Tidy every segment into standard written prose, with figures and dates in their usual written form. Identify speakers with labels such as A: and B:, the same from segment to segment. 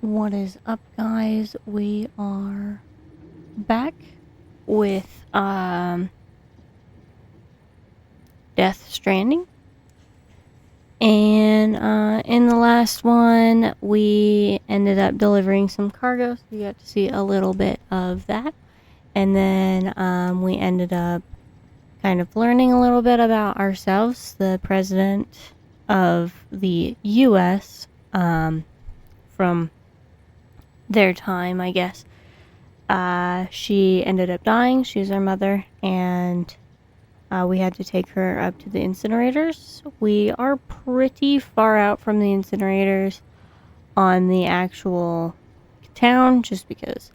A: What is up, guys? We are back with Death Stranding. And in the last one, we ended up delivering some cargo, so you got to see a little bit of that. And then we ended up kind of learning a little bit about ourselves. The president of the U.S., from their time, I guess. She ended up dying. She was our mother, and we had to take her up to the incinerators. We are pretty far out from the incinerators on the actual town, just because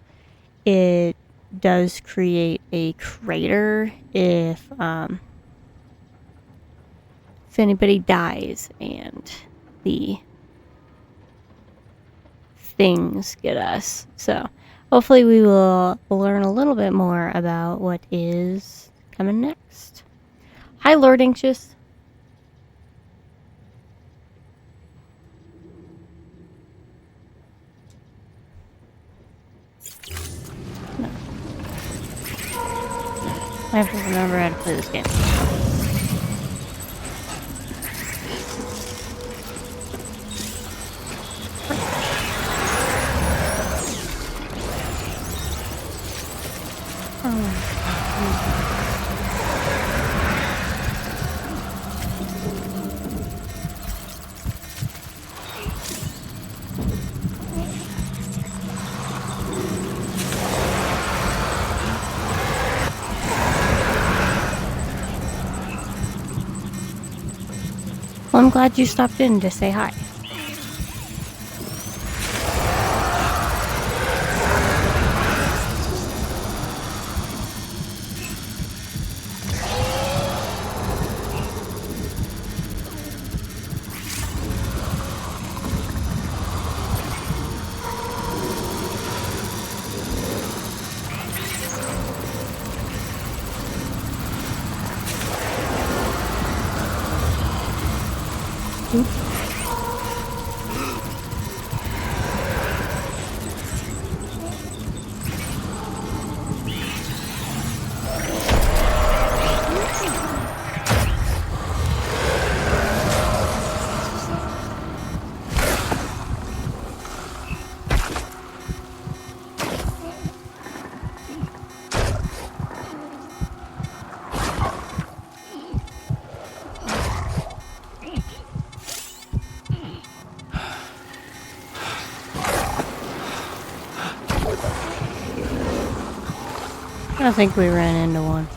A: it does create a crater if anybody dies and the things get us. So hopefully we will learn a little bit more about what is coming next. Hi, Lord Anxious. No. I have to remember how to play this game. Well, I'm glad you stopped in to say hi. I think we ran into one.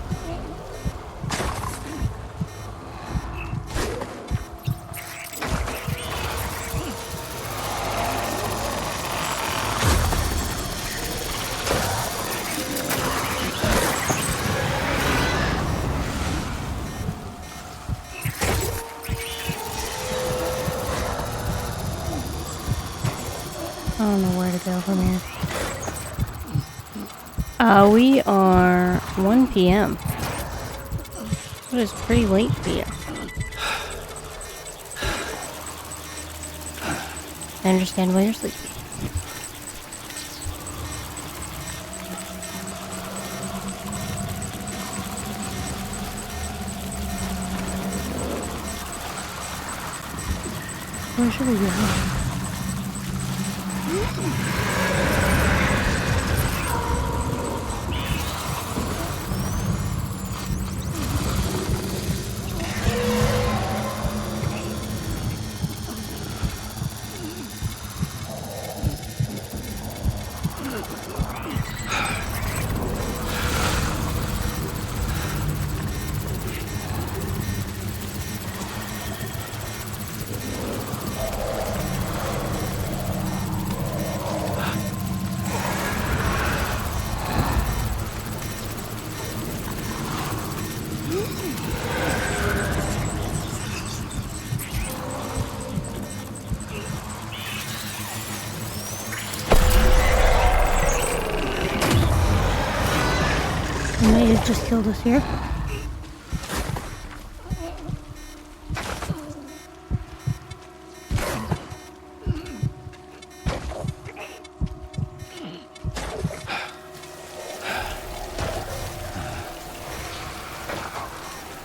A: I don't know where to go from here. We are 1 p.m. It is pretty late here. I understand why you're sleepy. Where should we go? They may have just killed us here.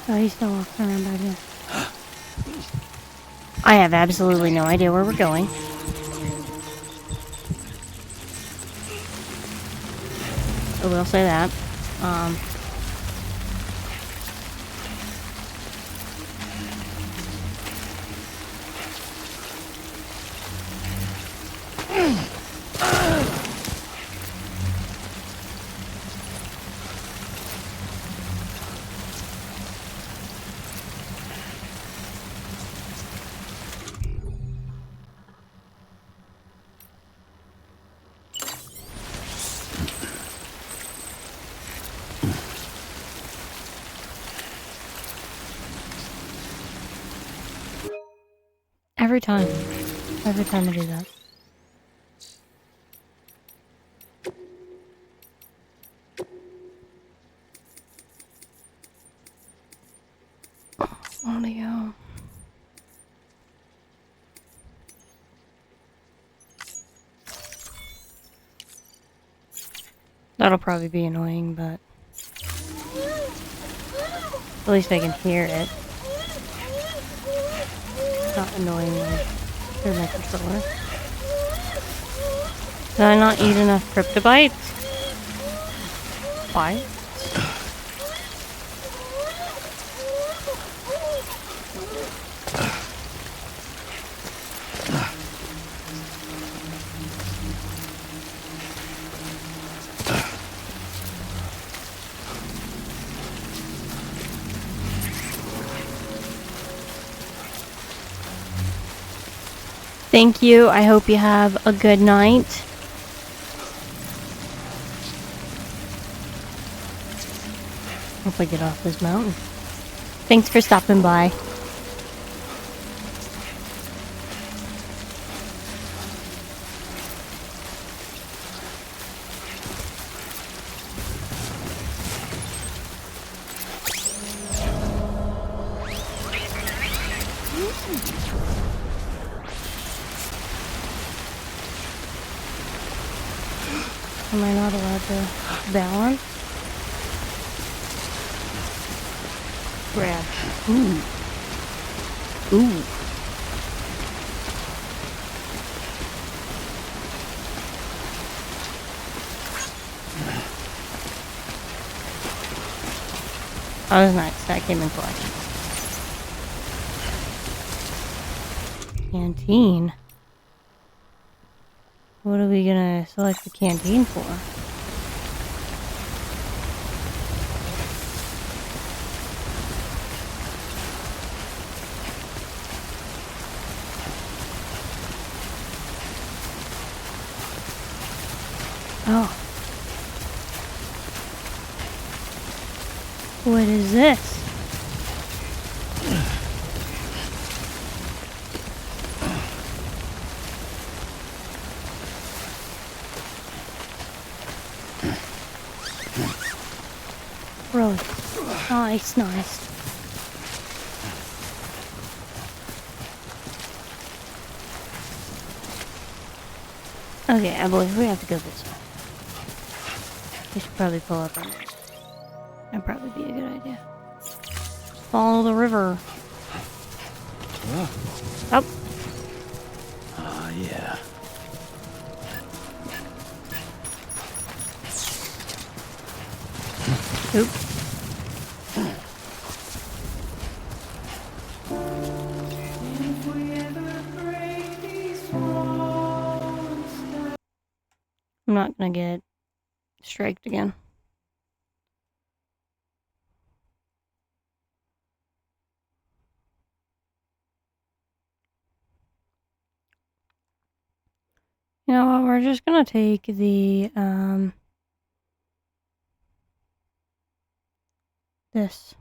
A: Oh, he's still walking around back here. I have absolutely no idea where we're going. I will say that. Every time I do that. Audio. That'll probably be annoying, but at least I can hear it. Not annoying like through my controller. Did I not eat enough cryptobites? Why? Thank you. I hope you have a good night. Hope I get off this mountain. Thanks for stopping by. Am I not allowed to balance? Grab. Ooh. Ooh. That was nice. That came in clutch. Canteen. What are we gonna select the canteen for? Oh. What is this? Really? Nice. Okay, I believe we have to go this way. We should probably pull up on it. That'd probably be a good idea. Follow the river. Up.
B: Yeah.
A: Oop. I'm not gonna get striked again. You know what? We're just gonna take the this.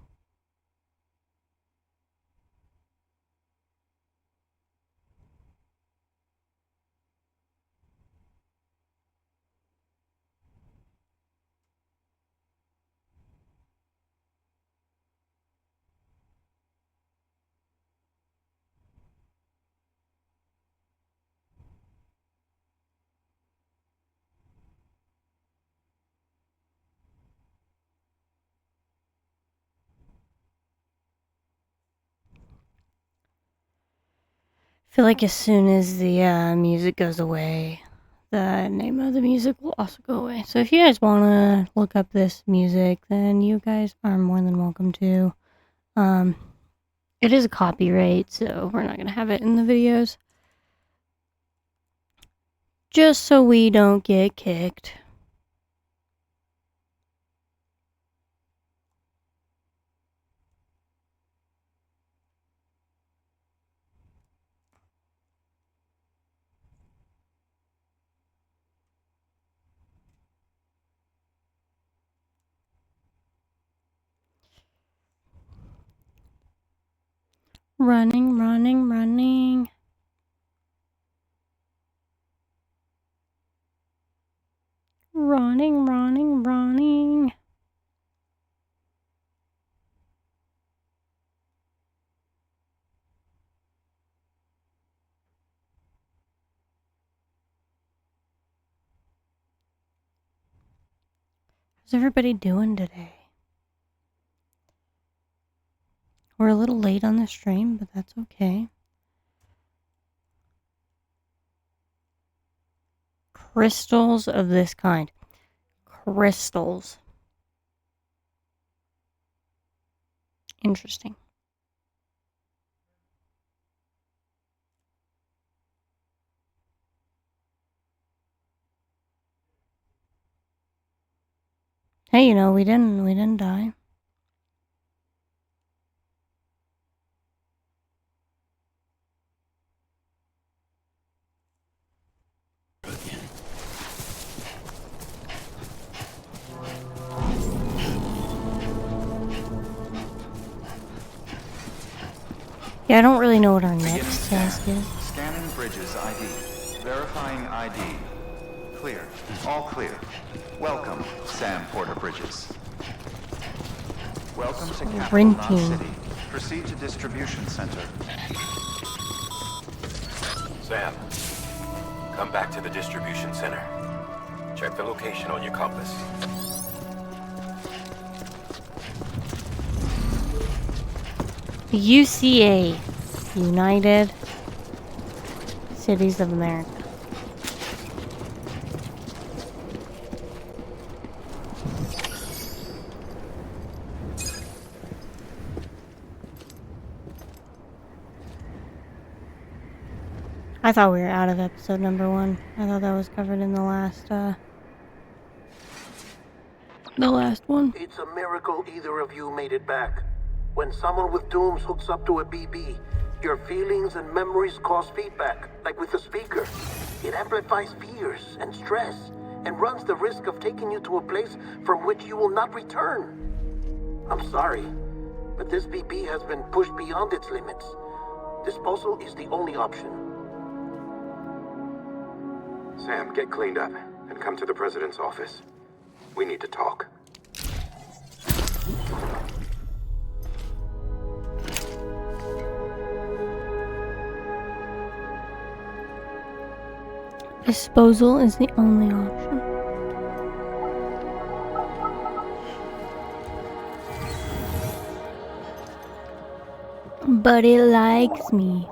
A: feel like as soon as the music goes away, the name of the music will also go away. So if you guys want to look up this music, then you guys are more than welcome to. It is a copyright, so we're not going to have it in the videos. Just so we don't get kicked. Running, running, running. Running, running, running. How's everybody doing today? We're a little late on the stream, but that's okay. Crystals of this kind. Crystals. Interesting. Hey, you know, we didn't die. Yeah, I don't really know what our next task is.
B: Scanning Bridges ID. Verifying ID. Clear. All clear. Welcome, Sam Porter Bridges. Welcome to Capital Knot City. Proceed to Distribution Center.
C: Sam, come back to the Distribution Center. Check the location on your compass.
A: UCA, United Cities of America. I thought we were out of episode number 1. I thought that was covered in the last one.
D: It's a miracle either of you made it back. When someone with dooms hooks up to a BB, your feelings and memories cause feedback, like with a speaker. It amplifies fears and stress, and runs the risk of taking you to a place from which you will not return. I'm sorry, but this BB has been pushed beyond its limits. Disposal is the only option.
E: Sam, get cleaned up and come to the president's office. We need to talk.
A: Disposal is the only option. But it likes me.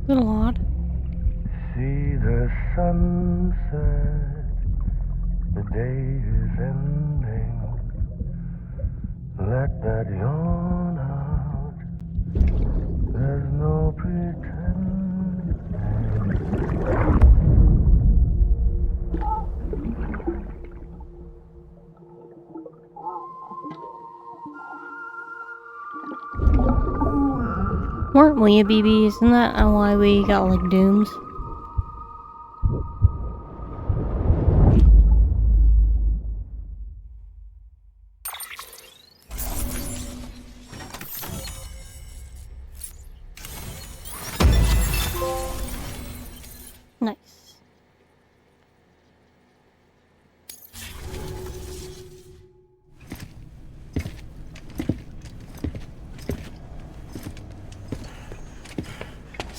A: Little odd.
F: See the sunset, the day is ending. Let that yawn out. There's no pretending.
A: Weren't we a BB? Isn't that why we got like dooms? Nice.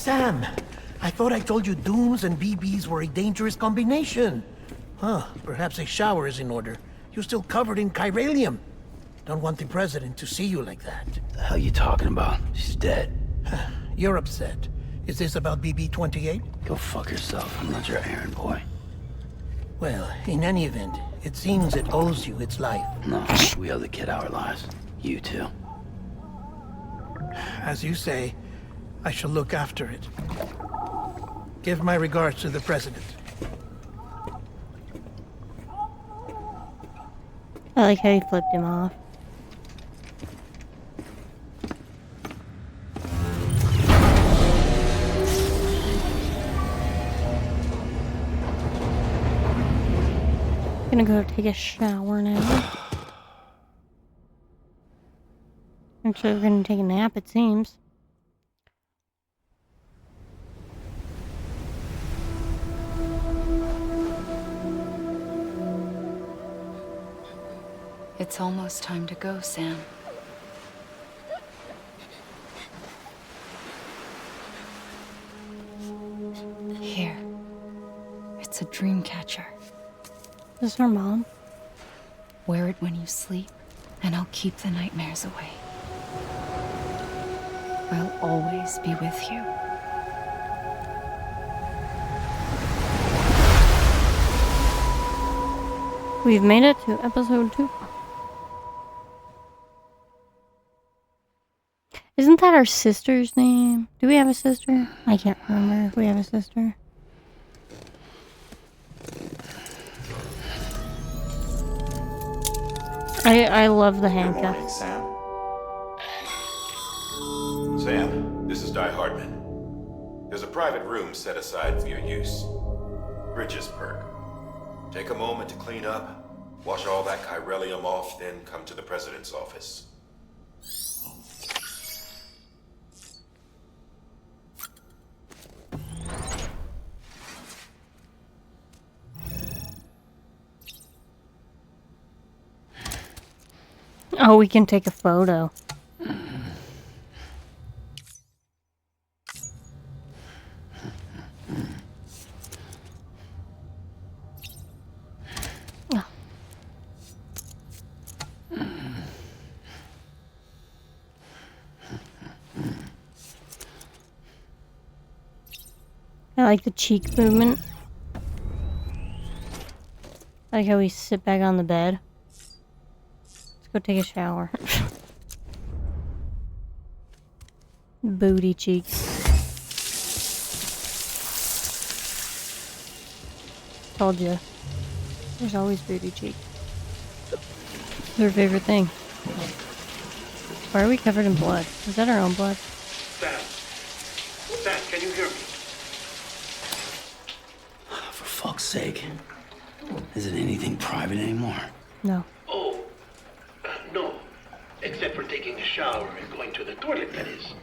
D: Sam, I thought I told you dooms and BBs were a dangerous combination. Huh, perhaps a shower is in order. You're still covered in chiralium. Don't want the president to see you like that.
G: The hell you talking about? She's dead.
D: You're upset. Is this about BB-28?
G: Go fuck yourself. I'm not your errand boy.
D: Well, in any event, it seems it owes you its life.
G: No, we owe the kid our lives. You too.
D: As you say, I shall look after it. Give my regards to the president.
A: I like how he flipped him off. Gonna go take a shower now. Actually, we're gonna take a nap, it seems.
H: It's almost time to go, Sam. Here. It's a dream catcher.
A: Is this her mom?
H: Wear it when you sleep, and I'll keep the nightmares away. I'll always be with you.
A: We've made it to episode 2. Isn't that our sister's name? Do we have a sister? I can't remember if we have a sister. I love the
C: Good morning,
A: handcuffs.
C: Sam. Sam, this is Di Hardman. There's a private room set aside for your use. Bridges perk. Take a moment to clean up, wash all that chiralium off, then come to the president's office.
A: Oh, we can take a photo. Oh. I like the cheek movement. I like how we sit back on the bed. Go take a shower. Booty cheeks. Told you. There's always booty cheeks. Their favorite thing. Why are we covered in blood? Is that our own blood?
D: Sam. Sam, can you hear me?
G: For fuck's sake. Isn't anything private anymore?
A: No.
D: Oh, no. Except for taking a shower and going to the toilet, that is.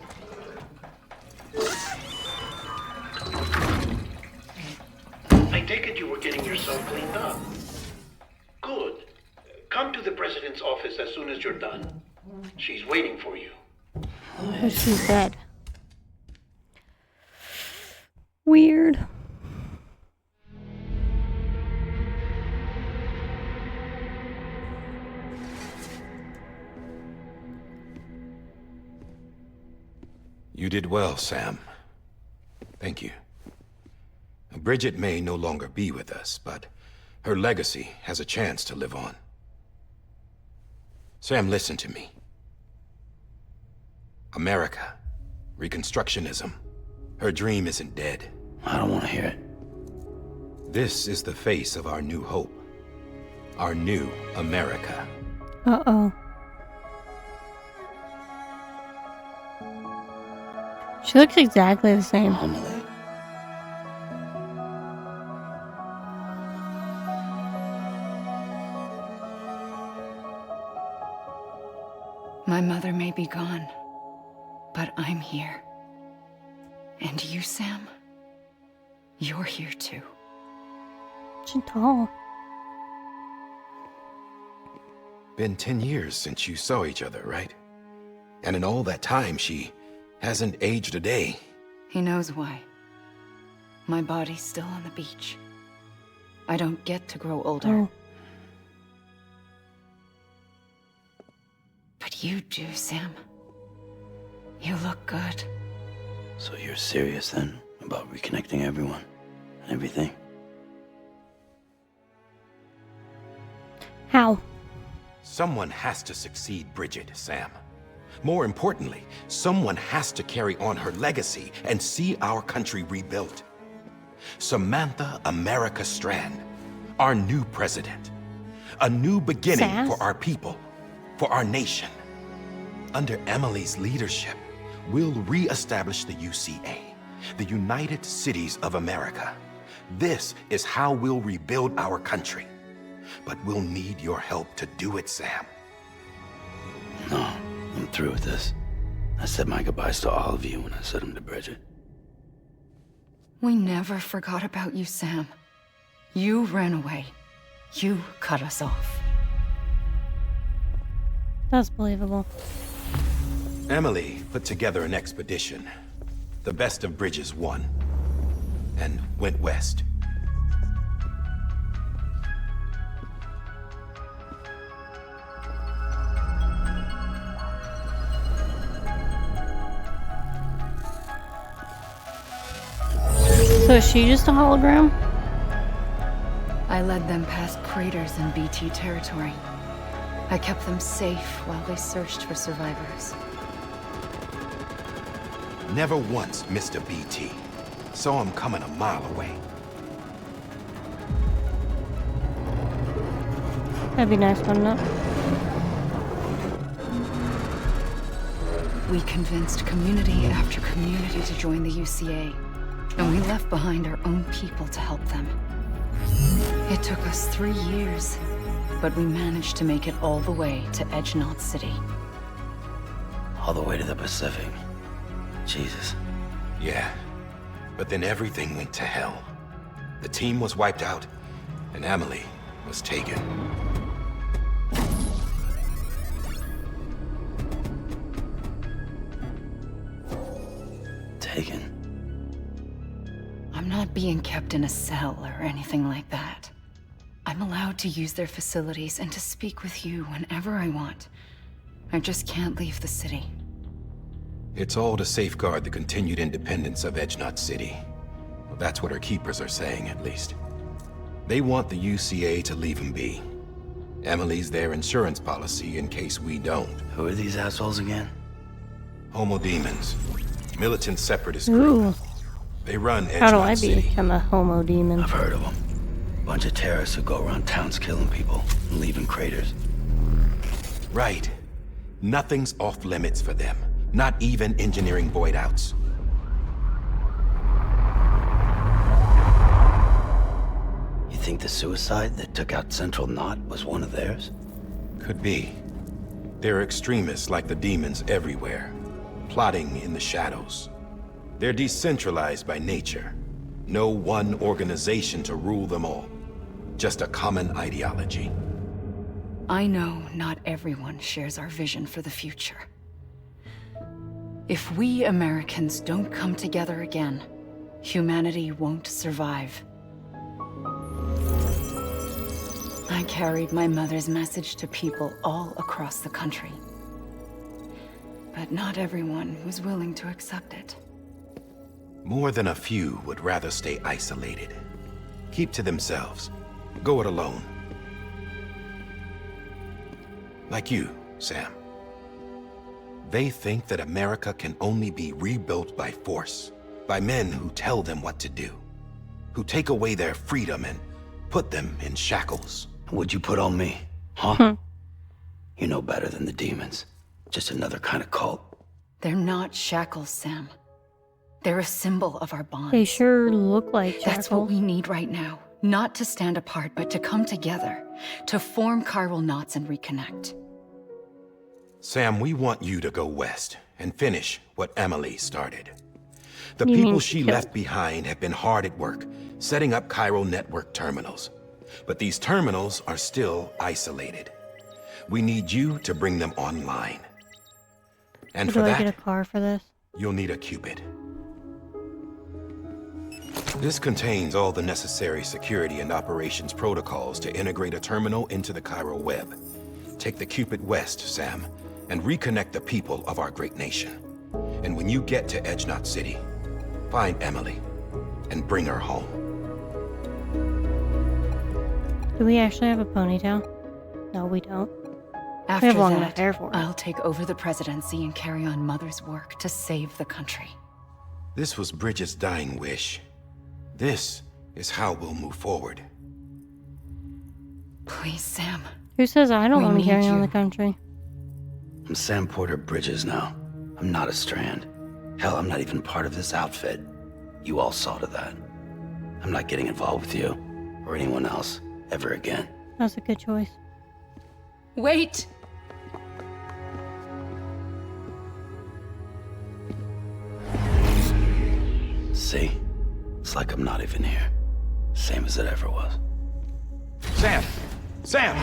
D: I take it you were getting yourself cleaned up. Good. Come to the president's office as soon as you're done. She's waiting for you.
A: She's dead. Weird.
C: You did well, Sam. Thank you. Bridget may no longer be with us, but her legacy has a chance to live on. Sam, listen to me. America, Reconstructionism, her dream isn't dead.
G: I don't want to hear it.
C: This is the face of our new hope. Our new America.
A: Uh-oh. She looks exactly the same.
G: Amelie.
H: My mother may be gone, but I'm here. And you, Sam, you're here too.
A: She's tall.
C: Been 10 years since you saw each other, right? And in all that time, she hasn't aged a day.
H: He knows why. My body's still on the beach. I don't get to grow older.
A: Oh.
H: But you do, Sam. You look good.
G: So you're serious then about reconnecting everyone and everything?
A: How?
C: Someone has to succeed Bridget, Sam. More importantly, someone has to carry on her legacy and see our country rebuilt. Samantha America Strand, our new president. A new beginning
A: Sass?
C: for our people, for our nation. Under Emily's leadership, we'll re-establish the UCA, the United Cities of America. This is how we'll rebuild our country. But we'll need your help to do it, Sam.
G: No, I'm through with this. I said my goodbyes to all of you when I said them to Bridget.
H: We never forgot about you, Sam. You ran away. You cut us off.
A: That's believable.
C: Emily put together an expedition. The best of Bridges won. And went west.
A: So is she just a hologram?
H: I led them past craters in BT territory. I kept them safe while they searched for survivors.
C: Never once missed a BT. Saw him coming a mile away.
A: That'd be nice, wouldn't it?
H: We convinced community after community to join the UCA, and we left behind our own people to help them. It took us 3 years, but we managed to make it all the way to Edgenot City.
G: All the way to the Pacific. Jesus.
C: Yeah, but then everything went to hell. The team was wiped out, and Emily was taken.
G: Taken.
H: I'm not being kept in a cell or anything like that. I'm allowed to use their facilities and to speak with you whenever I want. I just can't leave the city.
C: It's all to safeguard the continued independence of Edgenot City. Well, that's what her keepers are saying, at least. They want the UCA to leave him be. Emily's their insurance policy in case we don't.
G: Who are these assholes again?
C: Homo demons. Militant separatist group.
A: Ooh.
C: They run Edgemont
A: How do I
C: City.
A: become a homo demon?
G: I've heard of them. Bunch of terrorists who go around towns killing people and leaving craters.
C: Right. Nothing's off limits for them. Not even engineering void outs.
G: You think the suicide that took out Central Knot was one of theirs?
C: Could be. There are extremists like the demons everywhere, plotting in the shadows. They're decentralized by nature. No one organization to rule them all. Just a common ideology.
H: I know not everyone shares our vision for the future. If we Americans don't come together again, humanity won't survive. I carried my mother's message to people all across the country. But not everyone was willing to accept it.
C: More than a few would rather stay isolated. Keep to themselves. Go it alone. Like you, Sam. They think that America can only be rebuilt by force, by men who tell them what to do, who take away their freedom and put them in shackles.
G: What'd you put on me? Huh? You know better than the demons. Just another kind of cult.
H: They're not shackles, Sam. They're a symbol of our bonds.
A: They sure look like shackles.
H: That's what we need right now. Not to stand apart, but to come together. To form chiral knots and reconnect.
C: Sam, we want you to go west and finish what Emily started. The
A: You mean
C: people she
A: kill-
C: left behind have been hard at work, setting up chiral network terminals. But these terminals are still isolated. We need you to bring them online. And
A: So
C: for
A: do I get
C: that,
A: a car for this?
C: you'll need a Cupid. This contains all the necessary security and operations protocols to integrate a terminal into the chiral web. Take the Cupid west, Sam, and reconnect the people of our great nation. And when you get to Edge Knot City, find Emily and bring her home.
A: Do we actually have a ponytail? No, we don't.
H: After
A: have long
H: that,
A: enough hair for it.
H: I'll take over the presidency and carry on Mother's work to save the country.
C: This was Bridget's dying wish. This is how we'll move forward.
H: Please, Sam.
A: Who says I don't
H: We
A: want to
H: need
A: carry on
H: you.
A: the country?
G: I'm Sam Porter Bridges now. I'm not a Strand. Hell, I'm not even part of this outfit. You all saw to that. I'm not getting involved with you or anyone else ever again.
A: That's a good choice.
H: Wait!
G: See? It's like I'm not even here. Same as it ever was.
C: Sam! Sam!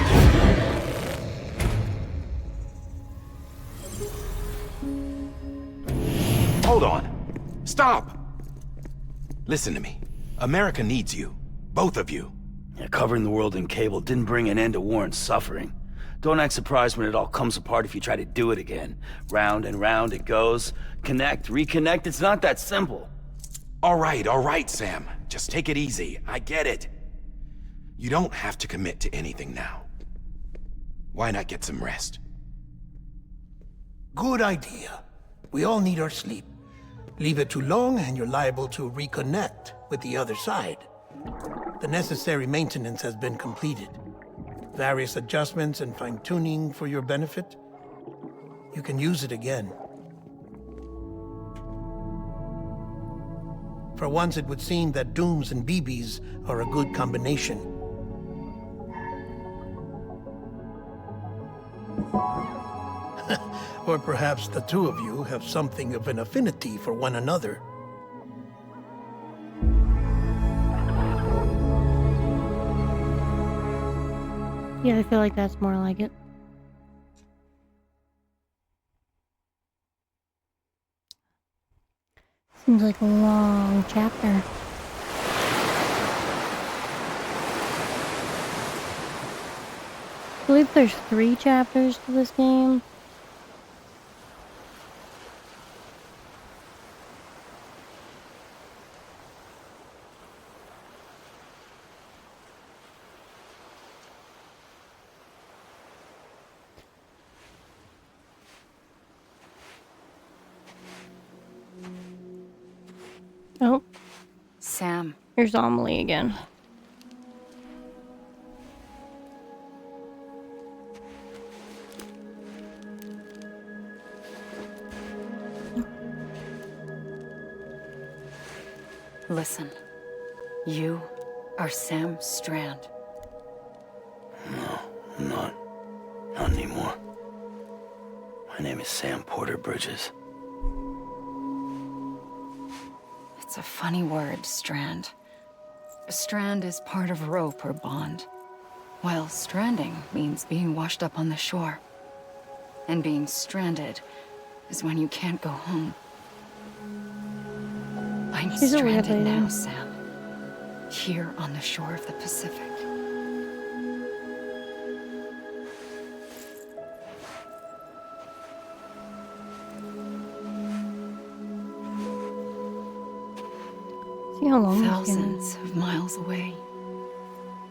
C: Hold on. Stop! Listen to me. America needs you. Both of you.
G: Yeah, covering the world in cable didn't bring an end to war and suffering. Don't act surprised when it all comes apart if you try to do it again. Round and round it goes. Connect, reconnect, it's not that simple.
C: All right, Sam. Just take it easy. I get it. You don't have to commit to anything now. Why not get some rest?
D: Good idea. We all need our sleep. Leave it too long and you're liable to reconnect with the other side. The necessary maintenance has been completed. Various adjustments and fine-tuning for your benefit. You can use it again. For once, it would seem that Dooms and BBs are a good combination. Or perhaps the two of you have something of an affinity for one another.
A: Yeah, I feel like that's more like it. Seems like a long chapter. I believe there's 3 chapters to this game. Oh,
H: Sam.
A: here's Amelie again.
H: Listen. You are Sam Strand.
G: No, I'm not. Not anymore. My name is Sam Porter Bridges.
H: It's a funny word, Strand. A strand is part of rope or bond, while stranding means being washed up on the shore. And being stranded is when you can't go home. I'm
A: She's a weird
H: stranded
A: lady.
H: now, Sam. Here on the shore of the Pacific.
A: See how long this game is?
H: Thousands of miles away.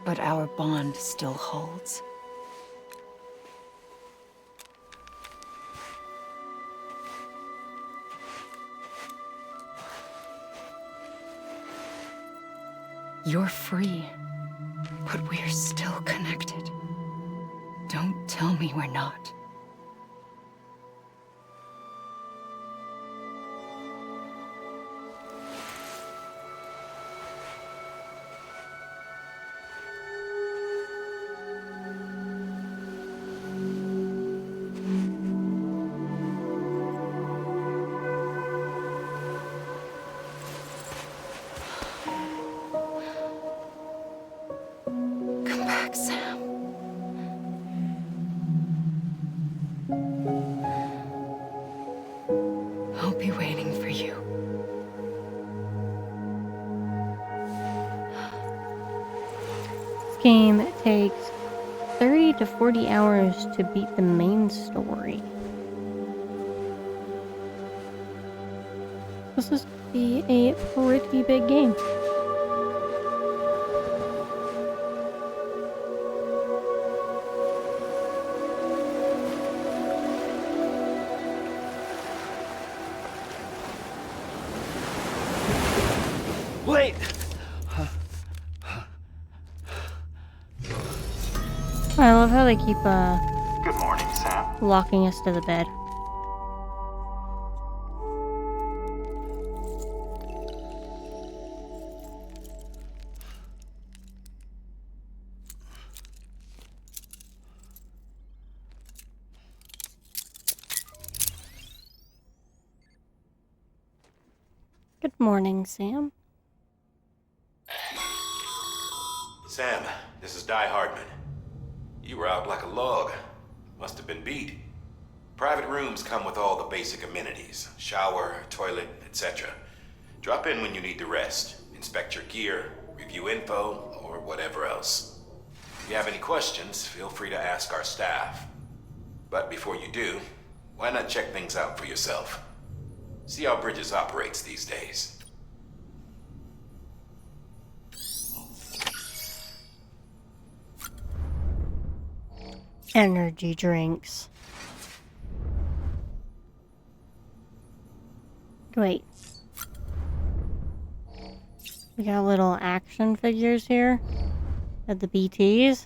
H: But our bond still holds. You're free, but we're still connected. Don't tell me we're not. Come back, Sam.
A: to 40 hours to beat the main story. This is going to be a pretty big game.
G: Wait!
A: I love how they keep
B: Good morning, Sam.
A: locking us to the bed. Good morning, Sam.
C: Sam, this is Di Hardman. You were out like a log. Must have been beat. Private rooms come with all the basic amenities. Shower, toilet, etc. Drop in when you need to rest. Inspect your gear, review info, or whatever else. If you have any questions, feel free to ask our staff. But before you do, why not check things out for yourself? See how Bridges operates these days.
A: Energy drinks. Wait. We got little action figures here at the BTs.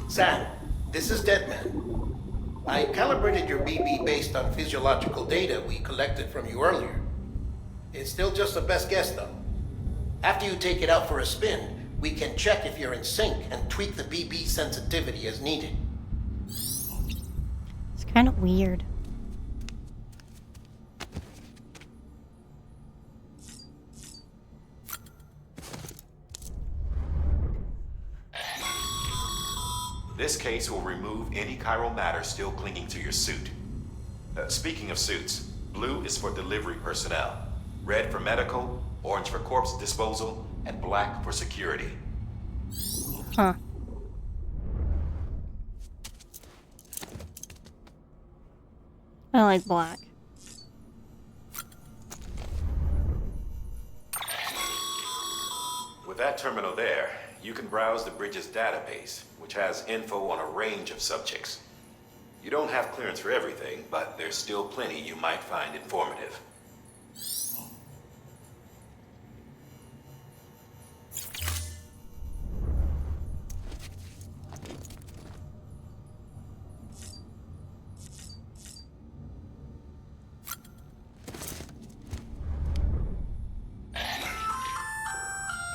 D: Sam, this is Deadman. I calibrated your BB based on physiological data we collected from you earlier. It's still just a best guess, though. After you take it out for a spin, we can check if you're in sync and tweak the BB sensitivity as needed.
A: It's kind of weird.
C: This case will remove any chiral matter still clinging to your suit. Speaking of suits, blue is for delivery personnel, red for medical, orange for corpse disposal, and black for security.
A: Huh. I like black.
C: With that terminal there, you can browse the Bridges database, which has info on a range of subjects. You don't have clearance for everything, but there's still plenty you might find informative.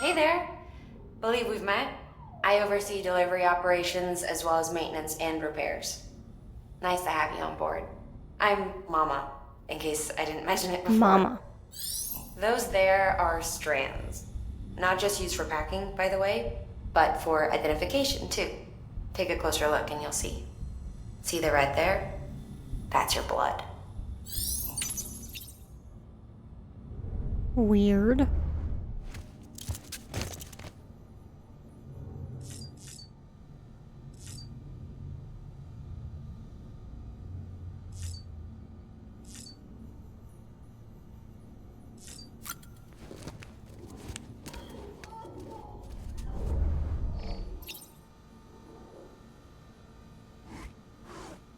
I: Hey there. Believe we've met. I oversee delivery operations as well as maintenance and repairs. Nice to have you on board. I'm Mama, in case I didn't mention it before.
A: Mama.
I: Those there are strands. Not just used for packing, by the way, but for identification too. Take a closer look and you'll see. See the red there? That's your blood.
A: Weird.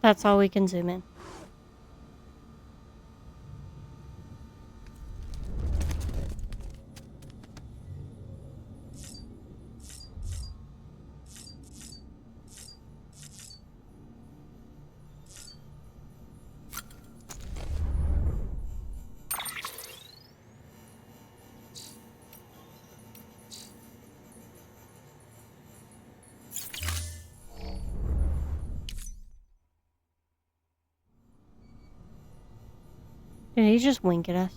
A: That's all we can zoom in. Did he just wink at us?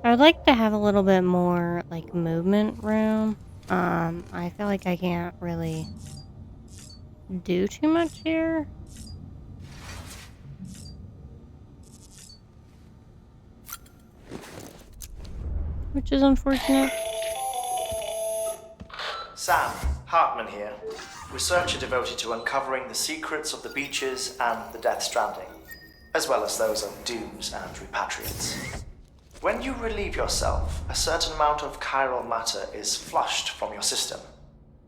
A: I would like to have a little bit more, like, movement room. I feel like I can't really do too much here. which is unfortunate.
J: Sam, Hartman here, researcher devoted to uncovering the secrets of the beaches and the Death Stranding, as well as those of dooms and repatriates. When you relieve yourself, a certain amount of chiral matter is flushed from your system.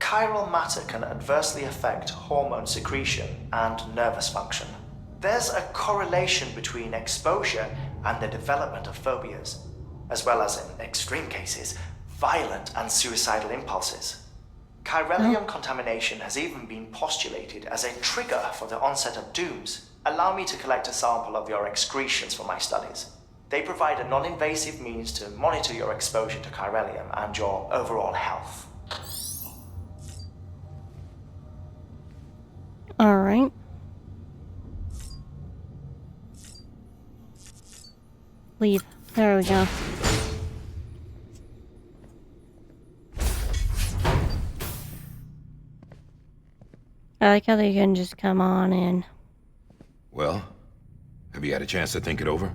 J: Chiral matter can adversely affect hormone secretion and nervous function. There's a correlation between exposure and the development of phobias, as well as, in extreme cases, violent and suicidal impulses. Chiralium contamination has even been postulated as a trigger for the onset of dooms. Allow me to collect a sample of your excretions for my studies. They provide a non-invasive means to monitor your exposure to chiralium and your overall health.
A: Alright. Leave. There we go. I like how they can just come on in.
C: Well, have you had a chance to think it over?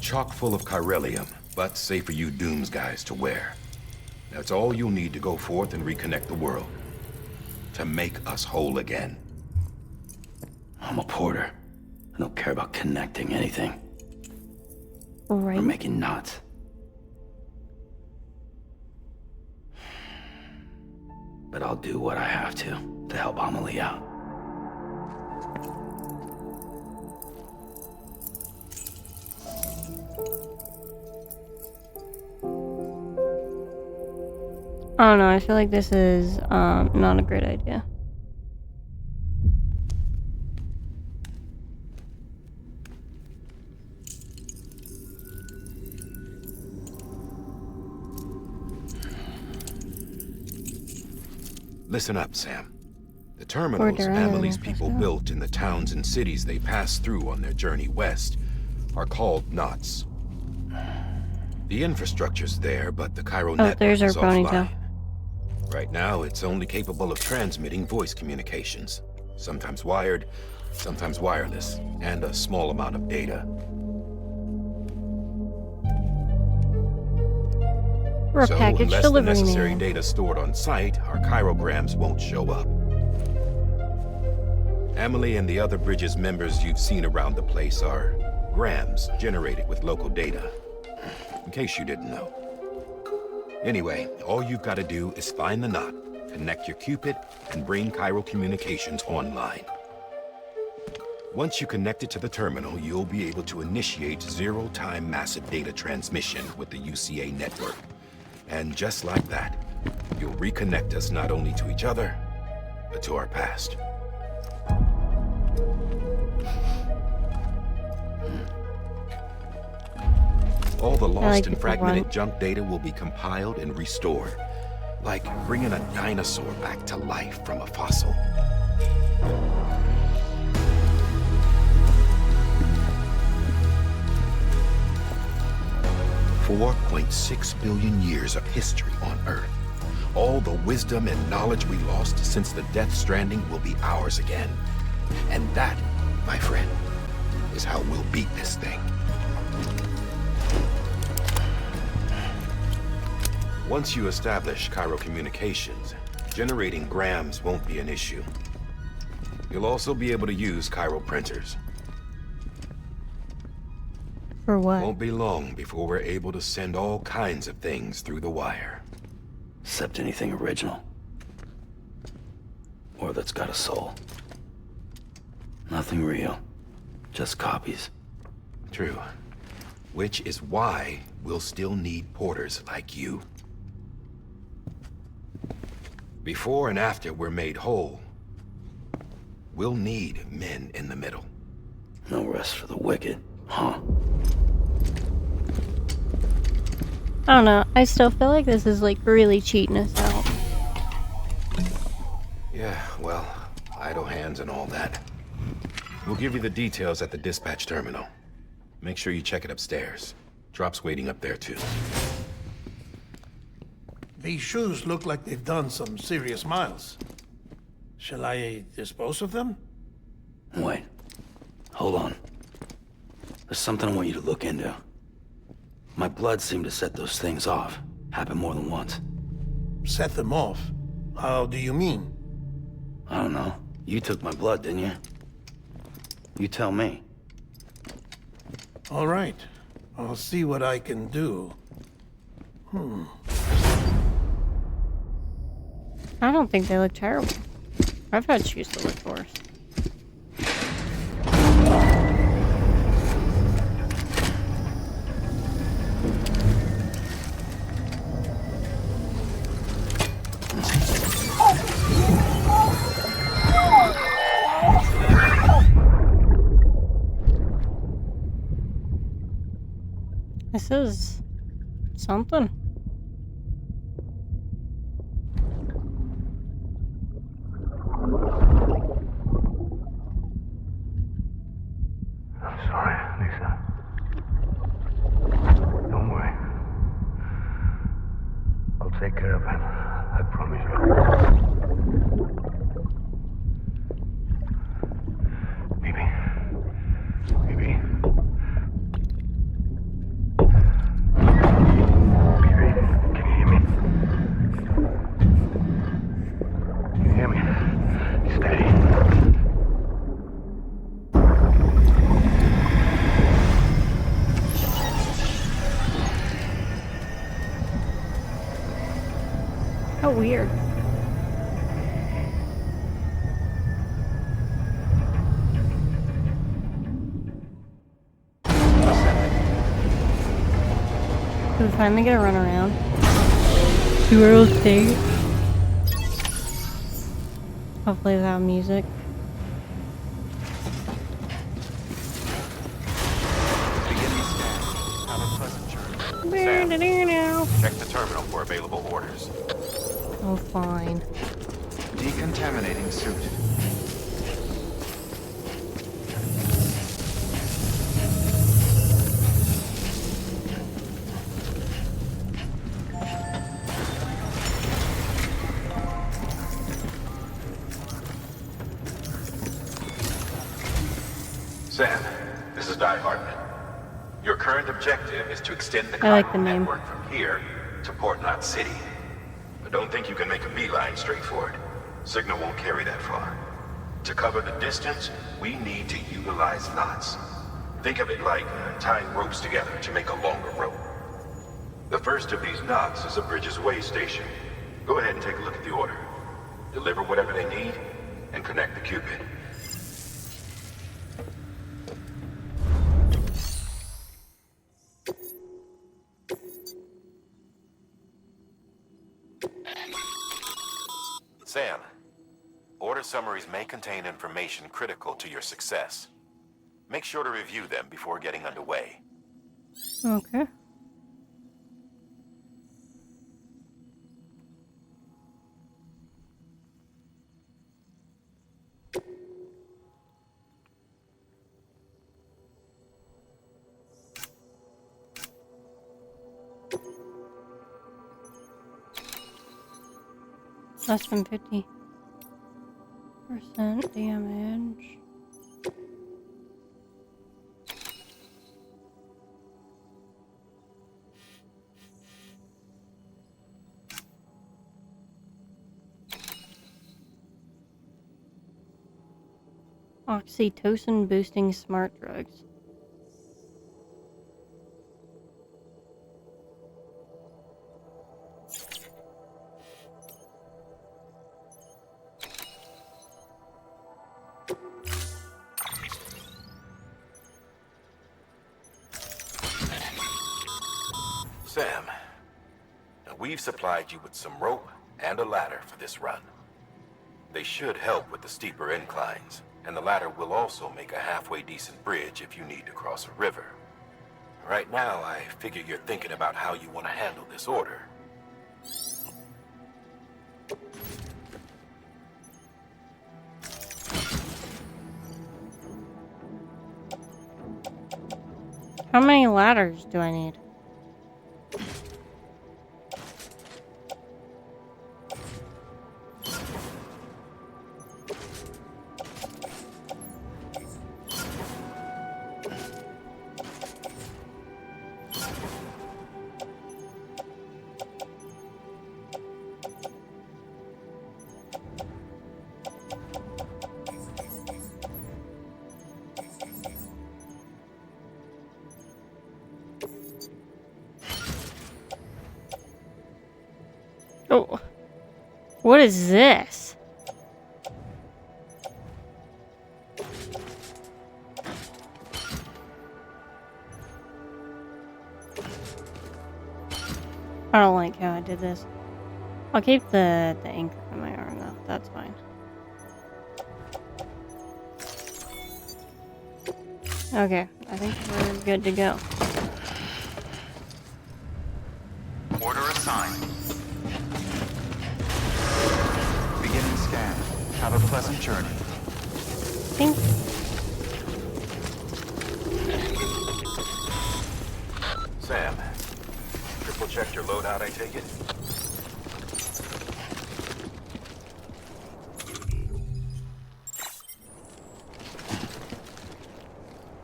C: Chock full of chiralium, but safe for you Dooms guys to wear. That's all you'll need to go forth and reconnect the world. To make us whole again.
G: I'm a porter. I don't care about connecting anything.
A: Right.
G: Or making knots. But I'll do what I have to help Amelie out.
A: I don't know, I feel like this is not a great idea.
C: Listen up, Sam. The terminals Amelie's people built in the towns and cities they passed through on their journey west are called knots. The infrastructure's there, but the Cairo network
A: there's our
C: is
A: ponytail.
C: offline. Right now, it's only capable of transmitting voice communications. Sometimes wired, sometimes wireless, and a small amount of data.
A: We're a
C: So,
A: package
C: unless the
A: delivery
C: necessary
A: man.
C: data stored on site, our chirograms won't show up. Amelie and the other Bridges members you've seen around the place are grams generated with local data. In case you didn't know. Anyway, all you've got to do is find the knot, connect your Cupid, and bring chiral communications online. Once you connect it to the terminal, you'll be able to initiate zero-time massive data transmission with the UCA network. And just like that, you'll reconnect us not only to each other, but to our past. All the lost and fragmented junk data will be compiled and restored, like bringing a dinosaur back to life from a fossil. $4.6 billion years of history on Earth. All the wisdom and knowledge we lost since the Death Stranding will be ours again. And that, my friend, is how we'll beat this thing. Once you establish chiral communications, generating grams won't be an issue. You'll also be able to use chiral printers.
A: For what?
C: Won't be long before we're able to send all kinds of things through the wire.
G: Except anything original. Or that's got a soul. Nothing real. Just copies.
C: True. Which is why we'll still need porters like you. Before and after we're made whole, we'll need men in the middle.
G: No rest for the wicked, huh?
A: I don't know. I still feel like this is like really cheating us out.
C: Yeah, well, idle hands and all that. We'll give you the details at the dispatch terminal. Make sure you check it upstairs. Drop's waiting up there too.
D: These shoes look like they've done some serious miles. Shall I dispose of them?
G: Wait. Hold on. There's something I want you to look into. My blood seemed to set those things off. Happened more than once.
D: Set them off? How do you mean?
G: I don't know. You took my blood, didn't you? You tell me.
D: All right. I'll see what I can do.
A: I don't think they look terrible. I've had shoes that look worse. This is something.
F: I'm sorry, Lisa. Don't worry. I'll take care of it. I promise you. Baby. Baby. Baby, can you hear me? Can you hear me? Steady.
A: How weird. Did we finally get a run around? 2 arrows take. Hopefully without music.
B: Beginning scan. Have a pleasant journey.
C: Check the terminal for available orders.
A: Oh, fine.
B: Decontaminating suit.
C: Sam, this is Die Hartman. Your current objective is to extend the
A: I like the
C: chiral
A: name.
C: network from here to Port Knot City. But don't think you can make a beeline straight for it. Signal won't carry that far. To cover the distance, we need to utilize knots. Think of it like tying ropes together to make a longer rope. The first of these knots is a Bridges Way station. Go ahead and take a look at the order. Deliver whatever they need, and connect the Cupid. Sam, order summaries may contain information critical to your success. Make sure to review them before getting underway.
A: Okay. Less than 50% damage. Oxytocin boosting smart drugs.
C: Sam, now we've supplied you with some rope and a ladder for this run. They should help with the steeper inclines, and the ladder will also make a halfway decent bridge if you need to cross a river. Right now, I figure you're thinking about how you want to handle this order.
A: How many ladders do I need? Oh, what is this? I don't like how I did this. I'll keep the anchor in my arm though. That's fine. Okay, I think we're good to go.
B: Order assigned. Beginning scan. Have a pleasant journey.
A: Thank you.
C: Sam, triple check your loadout, I take it?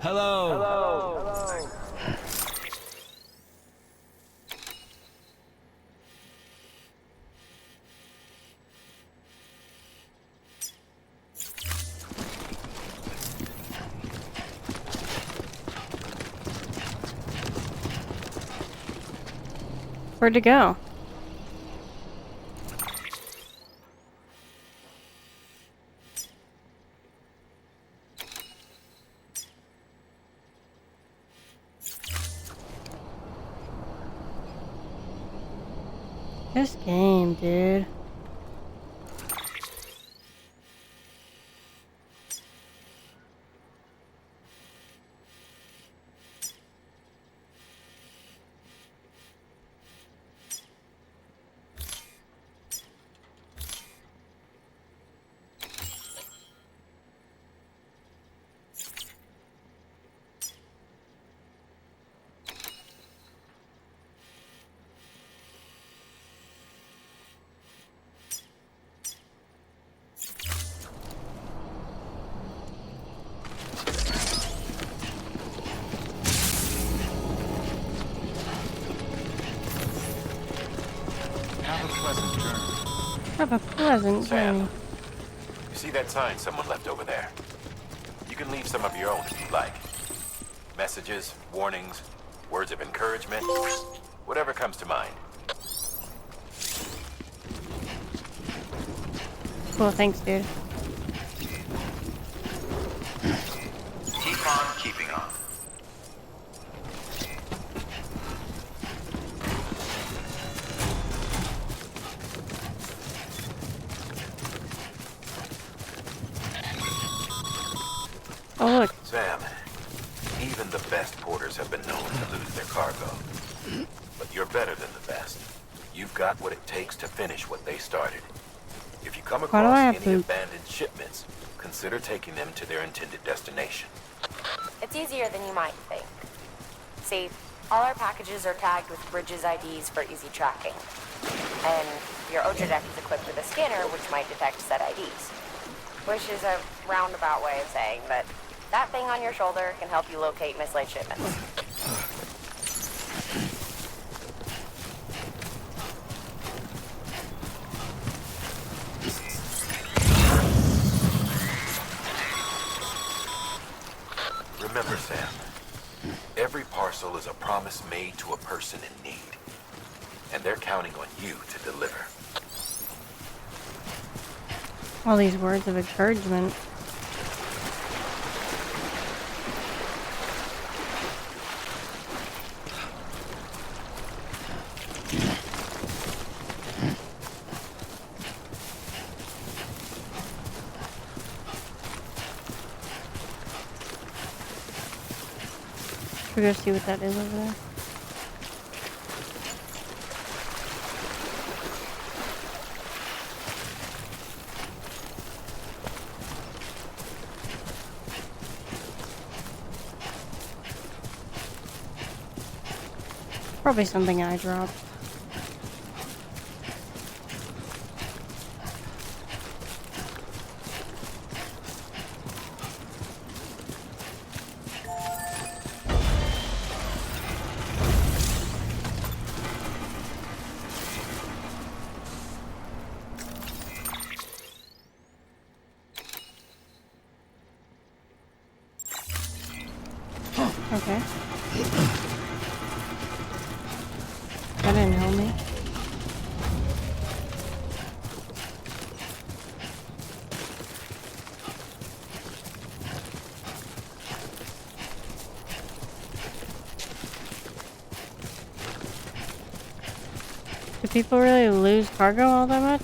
K: Hello.
A: Where'd it go? This game, dude.
B: Have a pleasant journey.
A: Have a pleasant
C: Sam,
A: journey.
C: you see that sign someone left over there? You can leave some of your own if you'd like. Messages, warnings, words of encouragement, whatever comes to mind.
A: Cool, thanks, dude.
B: Keep on keeping on.
A: Oh, look.
C: Sam, even the best porters have been known to lose their cargo. But you're better than the best. You've got what it takes to finish what they started. If you come
A: Why do I
C: across
A: have
C: any
A: boots?
C: abandoned shipments, consider taking them to their intended destination.
I: It's easier than you might think. See, all our packages are tagged with Bridges IDs for easy tracking. And your Ultra deck is equipped with a scanner which might detect said IDs. Which is a roundabout way of saying that that thing on your shoulder can help you locate mislaid shipments.
C: Remember, Sam, every parcel is a promise made to a person in need. And they're counting on you to deliver.
A: All these words of encouragement. Should we go see what that is over there? Probably something I dropped. Okay. That didn't help me. Do people really lose cargo all that much?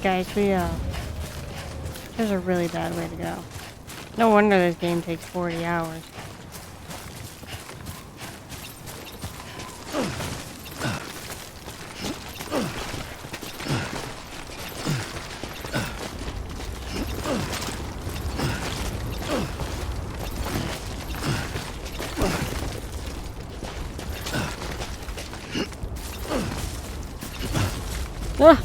A: Guys, there's a really bad way to go. No wonder this game takes 40 hours. Ah!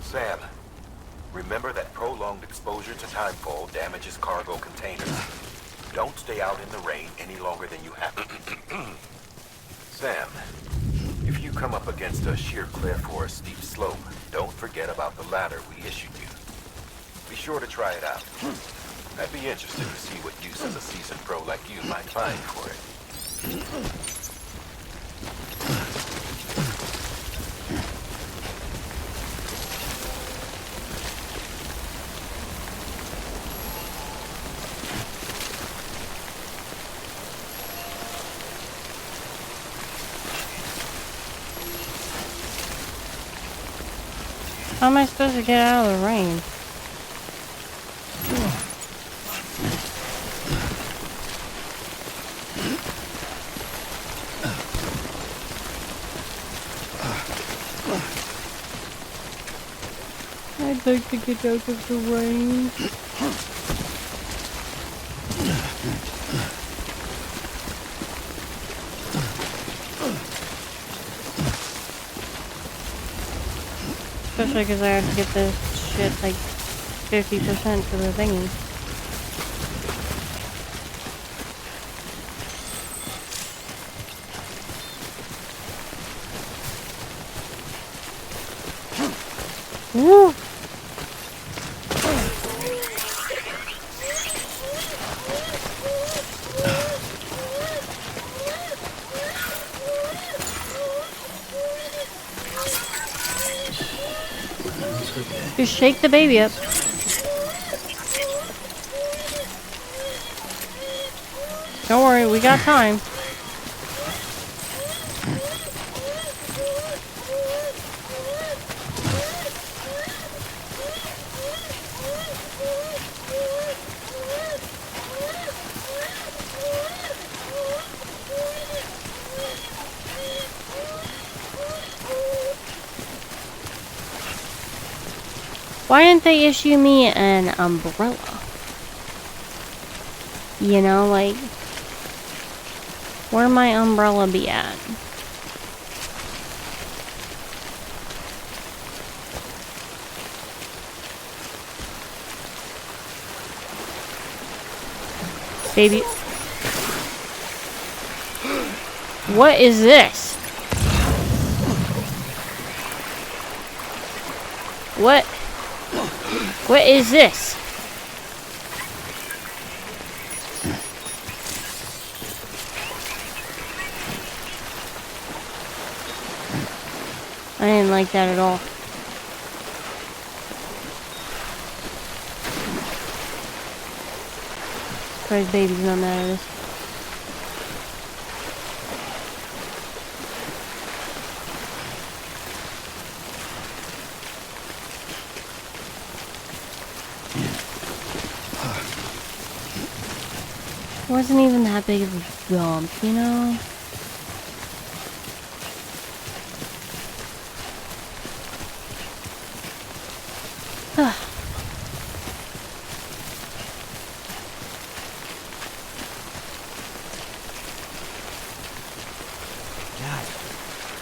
C: Sam, remember that prolonged exposure to timefall damages cargo containers. Don't stay out in the rain any longer than you have to. Sam, if you come up against a sheer cliff or a steep slope, don't forget about the ladder we issued you. Be sure to try it out. I'd be interested to see what use a seasoned pro like you might find for it.
A: How am I supposed to get out of the rain? I'd like to get out of the rain. Especially because I have to get this shit like 50% for the thingy. Woo! Just shake the baby up. Don't worry, we got time. Why didn't they issue me an umbrella? You know, like, where my umbrella be at? Baby. What is this? What is this? I didn't like that at all. Surprised baby's not mad at us. Wasn't even that big of a jump, you know?
K: God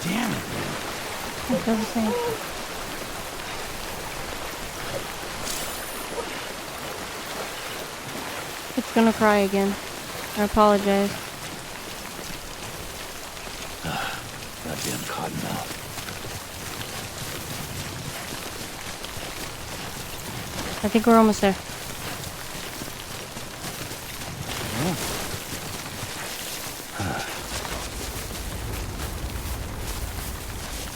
K: damn it.
A: I feel the same. It's gonna cry again. I apologize.
G: Goddamn cottonmouth.
A: I think we're almost there.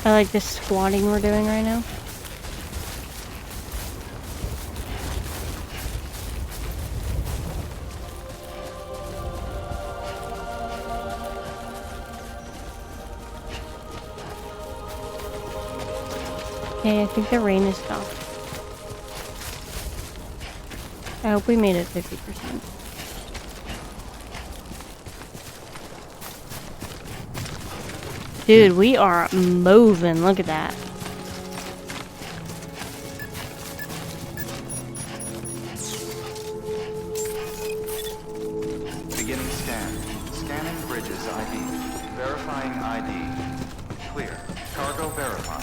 A: I like this squatting we're doing right now. Okay, I think the rain is stopped. I hope we made it 50%. Dude, we are moving. Look at that.
B: Beginning scan. Scanning Bridges ID. Verifying ID. Clear. Cargo verified.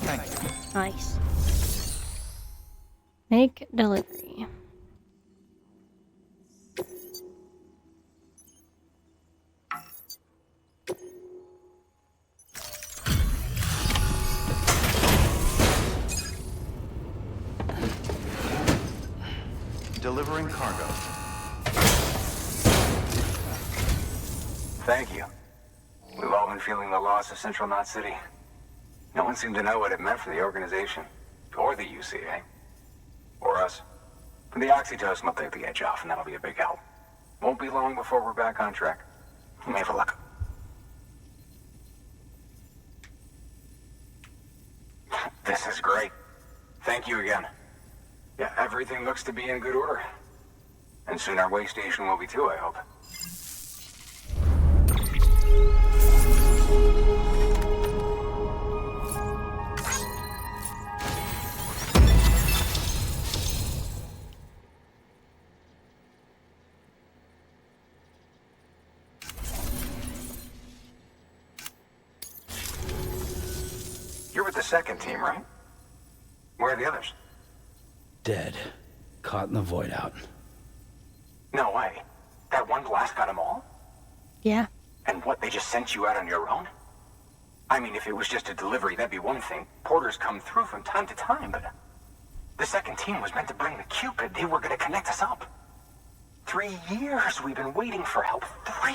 B: Thank you.
A: Nice. Make delivery.
B: Delivering cargo.
E: Thank you. We've all been feeling the loss of Central Knot City. No one seemed to know what it meant for the organization, or the UCA, or us. The oxytocin will take the edge off, and that'll be a big help. Won't be long before we're back on track. You may have a look. This is great. Thank you again. Yeah, everything looks to be in good order. And soon our way station will be too, I hope. You're with the second team, right? Where are the others?
G: Dead. Caught in the void out.
E: No way. That one blast got them all?
A: Yeah.
E: And what, they just sent you out on your own? I mean, if it was just a delivery, that'd be one thing. Porters come through from time to time, but... The second team was meant to bring the Cupid. They were gonna connect us up. 3 years we've been waiting for help. 3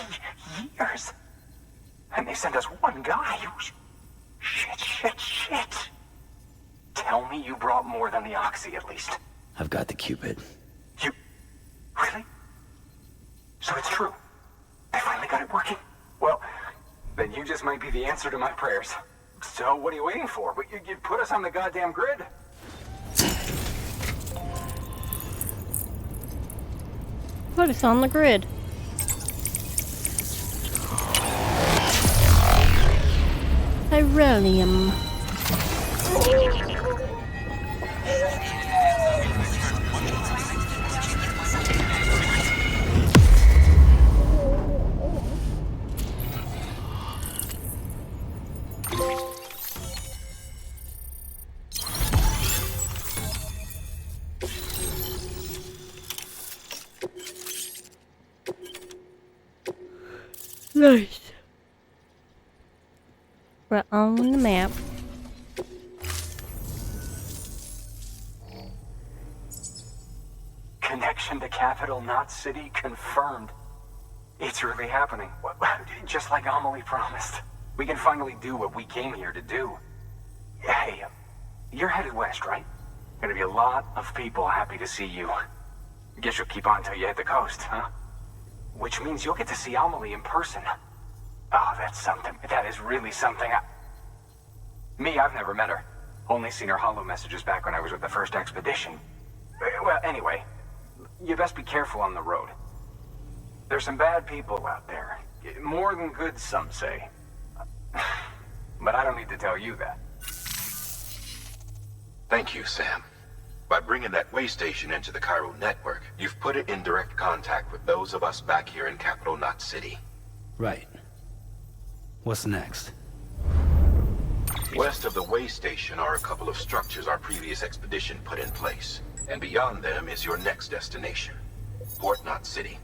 E: years! And they sent us one guy. Shit. Tell me you brought more than the Oxy, at least.
G: I've got the Cupid.
E: You... Really? So it's true. I finally got it working. Well, then you just might be the answer to my prayers. So what are you waiting for? You put us on the goddamn grid.
A: Put us on the grid. Pyrolium. Nice. We're on the map.
E: Connection to Capital Knot City confirmed. It's really happening. Just like Amelie promised. We can finally do what we came here to do. Hey, you're headed west, right? Gonna be a lot of people happy to see you. Guess you'll keep on till you hit the coast, huh? Which means you'll get to see Amelie in person. Oh, that's something. That is really something. I've never met her. Only seen her holo messages back when I was with the first expedition. Well, anyway, you best be careful on the road. There's some bad people out there. More than good, some say. But I don't need to tell you that.
C: Thank you, Sam. By bringing that way station into the Cairo network, you've put it in direct contact with those of us back here in Capital Knot City.
G: Right. What's next?
C: West of the way station are a couple of structures our previous expedition put in place. And beyond them is your next destination. Port, not city.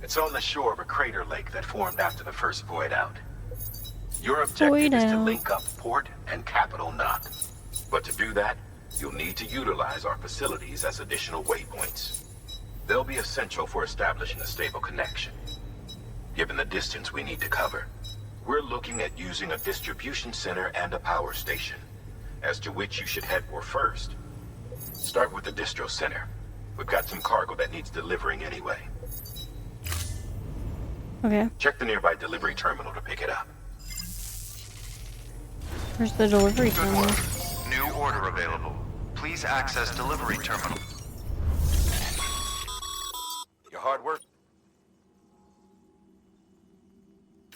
C: It's on the shore of a crater lake that formed after the first void out. Your objective is to link up port and capital Knot. But to do that, you'll need to utilize our facilities as additional waypoints. They'll be essential for establishing a stable connection. Given the distance we need to cover, we're looking at using a distribution center and a power station, as to which you should head for first. Start with the distro center. We've got some cargo that needs delivering anyway.
A: Okay.
C: Check the nearby delivery terminal to pick it up.
A: Where's the delivery terminal?
B: Good work. New order available. Please access delivery terminal.
C: Your hard work.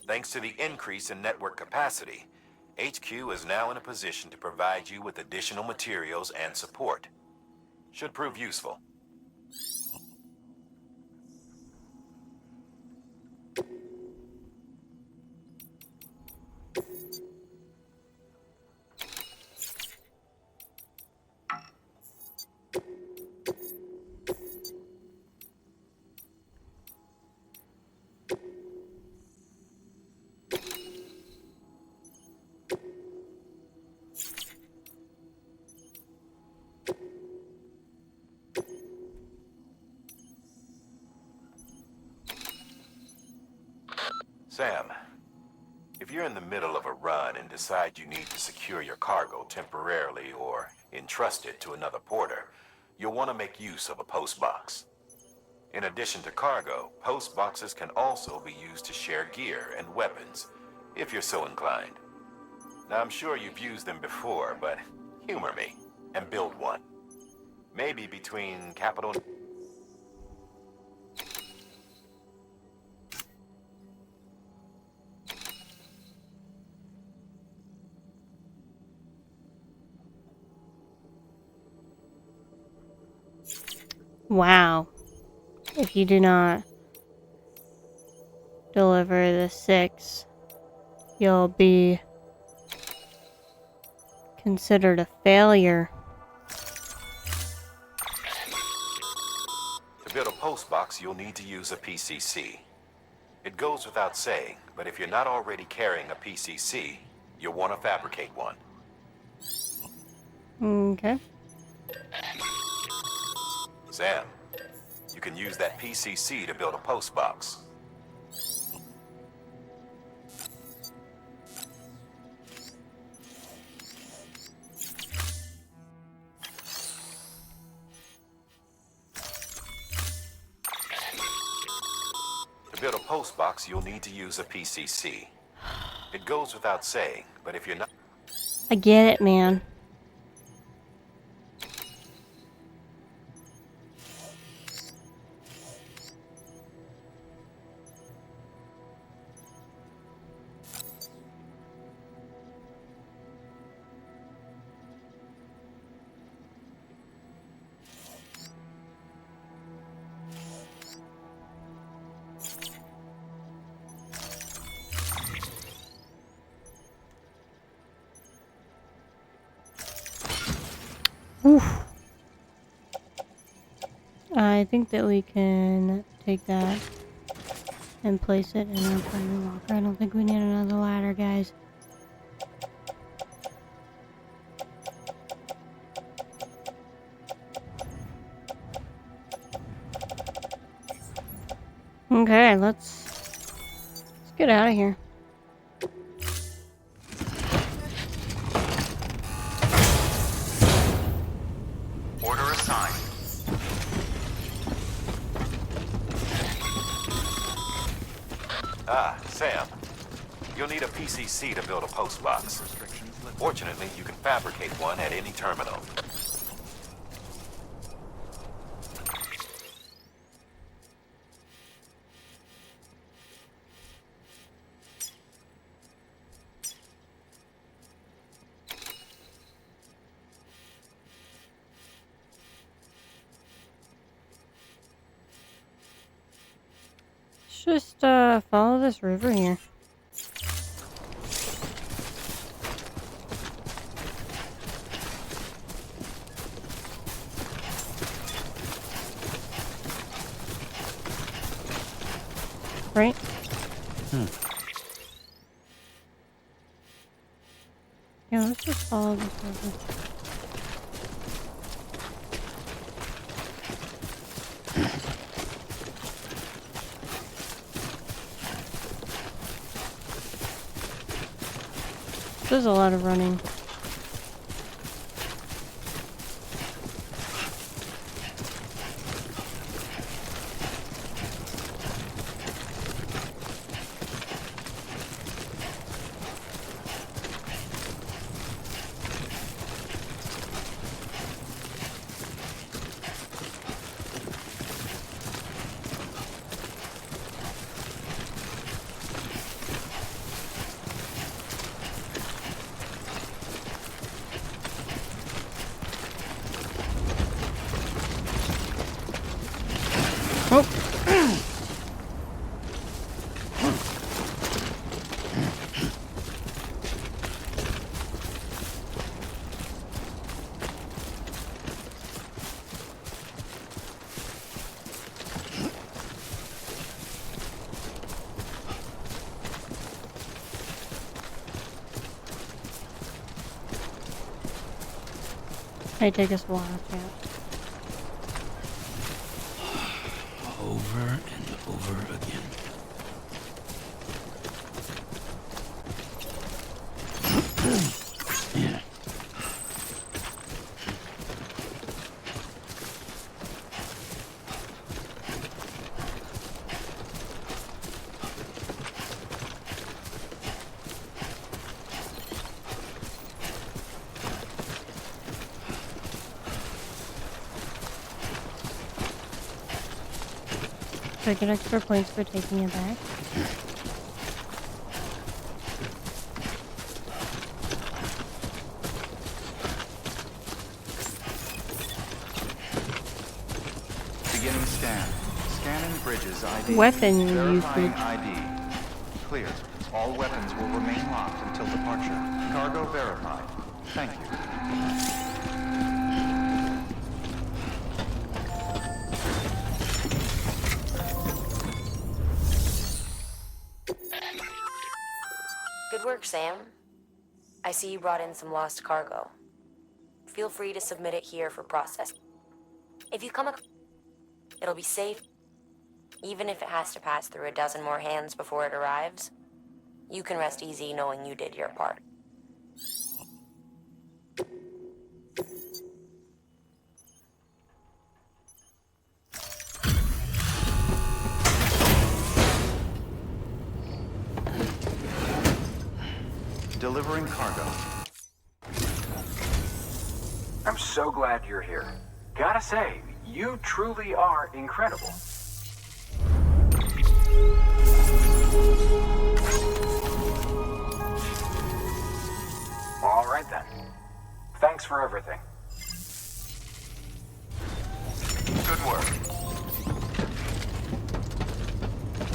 C: Thanks to the increase in network capacity, HQ is now in a position to provide you with additional materials and support. Should prove useful. Sam, if you're in the middle of a run and decide you need to secure your cargo temporarily or entrust it to another porter, you'll want to make use of a post box. In addition to cargo, post boxes can also be used to share gear and weapons, if you're so inclined. Now, I'm sure you've used them before, but humor me and build one. Maybe between capital...
A: Wow. If you do not deliver the 6, you'll be considered a failure.
C: To build a post box, you'll need to use a PCC. It goes without saying, but if you're not already carrying a PCC, you'll want to fabricate one.
A: Okay.
C: Sam, you can use that PCC to build a post box. To build a post box, you'll need to use a PCC. It goes without saying, but if you're not...
A: I get it, man. Oof. I think that we can take that and place it in our private locker. I don't think we need another ladder, guys. Okay, let's get out of here.
B: Order assigned.
C: Ah, Sam. You'll need a PCC to build a post box. Fortunately, you can fabricate one at any terminal.
A: Let's just follow this river here. Right? Yeah, let's just follow the surface. There's a lot of running. Oh. May take us a while, yeah.
K: Over and over again. Yeah.
A: Should I get extra points for taking it back?
B: Beginning scan. Scanning bridges ID.
A: Weapon
B: Verifying
A: usage.
B: ID. Clear. All weapons will remain locked until departure. Cargo verified. Thank you.
I: Good work, Sam. I see you brought in some lost cargo. Feel free to submit it here for processing. If you come across, it'll be safe, even if it has to pass through a dozen more hands before it arrives. You can rest easy knowing you did your part.
B: Delivering cargo.
E: I'm so glad you're here. Gotta say, you truly are incredible. All right then. Thanks for everything.
B: Good work.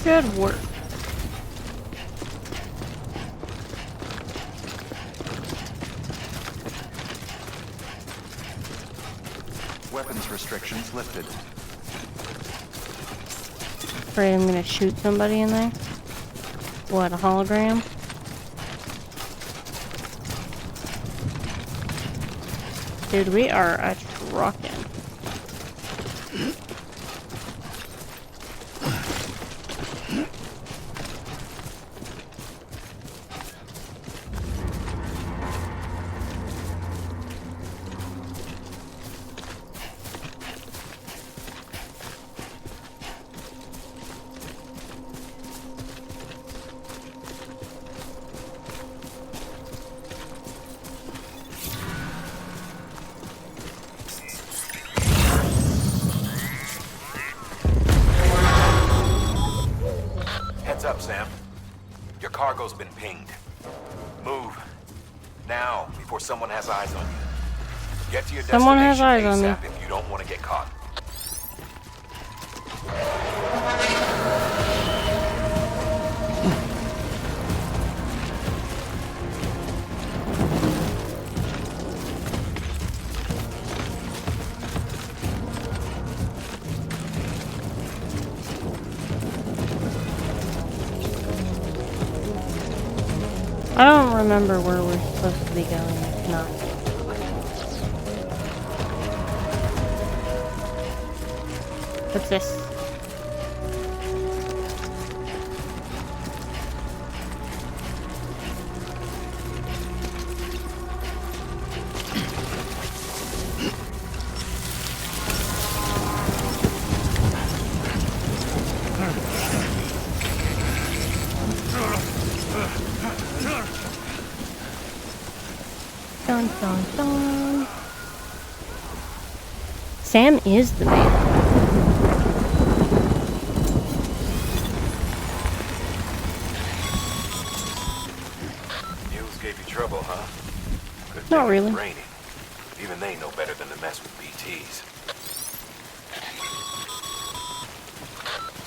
A: Good work.
B: Weapons restrictions lifted.
A: Afraid I'm gonna shoot somebody in there? What, a hologram? Dude, we are a truckin'.
C: Heads up, Sam. Your cargo's been pinged. Move. Now, before someone has eyes on you. Get to your
A: Someone has eyes on me.
C: ASAP if you don't want to get caught.
A: I don't remember where we're supposed to be going, if not. What's this? Dun dun dun. Sam is the man.
C: Mules gave you trouble, huh? Good
A: Not
C: thing
A: really.
C: it's raining. Even they know better than to mess with BTs.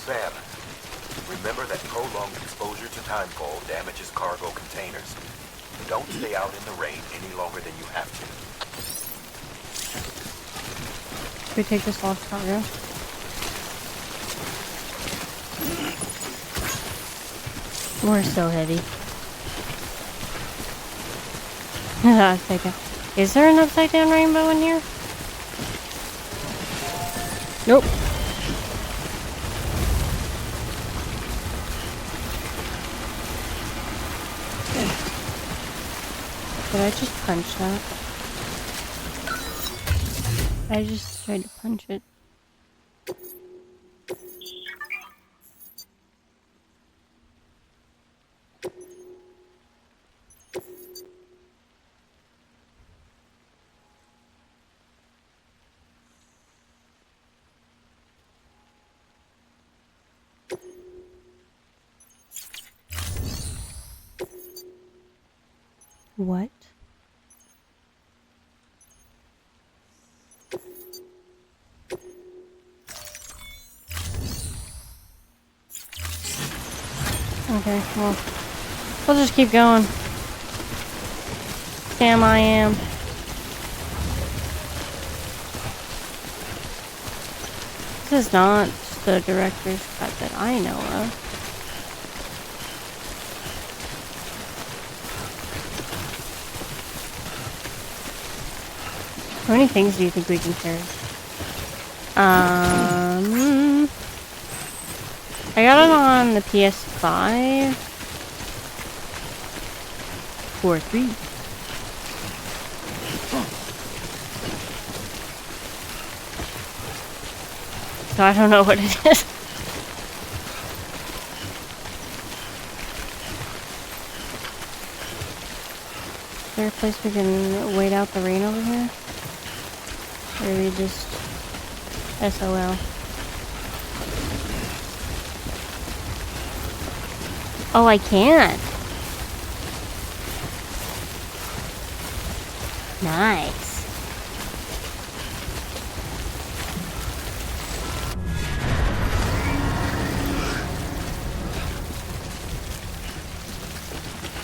C: Sam, remember that prolonged exposure to timefall damages cargo containers. Don't stay out in the rain any longer than you have to.
A: Should we take this lost cargo? We're so heavy. Upside down. Is there an upside down rainbow in here? Nope. Did I just punch that? I just tried to punch it. What? Okay, well, we'll just keep going. Sam, I am. This is not the director's cut that I know of. How many things do you think we can carry? I got it on the PS5. 4-3. So I don't know what it is. Is there a place we can wait out the rain over here? Or we just SOL? Oh, I can't. Nice.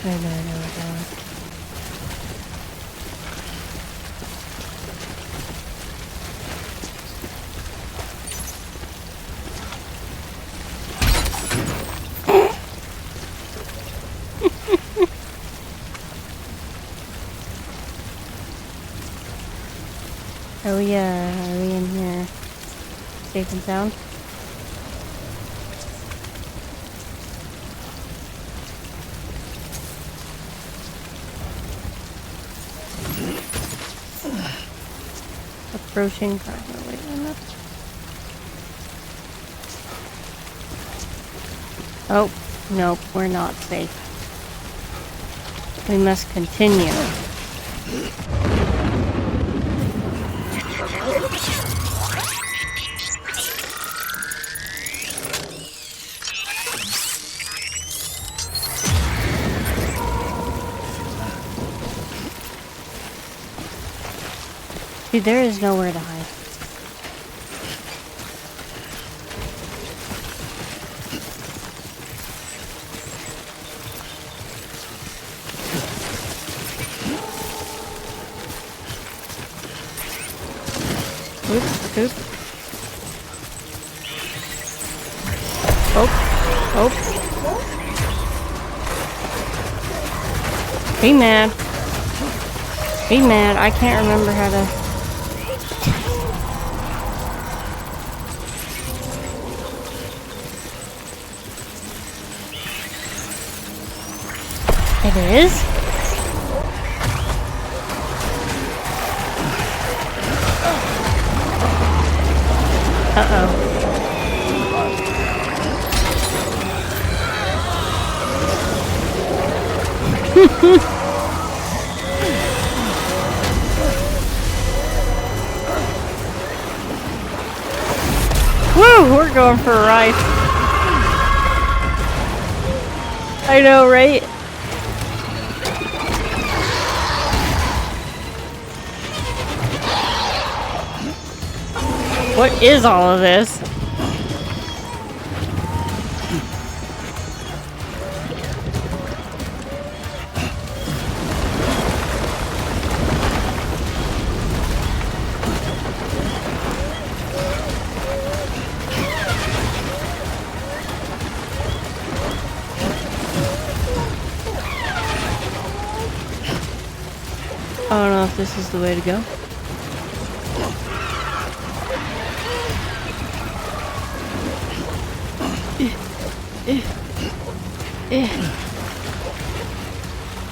A: I know we're going. Are we in here safe and sound? Approaching cargo. Wait a minute. Oh, nope, we're not safe. We must continue. Dude, there is nowhere to hide. Oops, oops. Oh, oh. Be mad. Be mad. I can't remember how to... It is? Uh-oh. Woo! We're going for a ride. I know, right? What is all of this? I don't know if this is the way to go.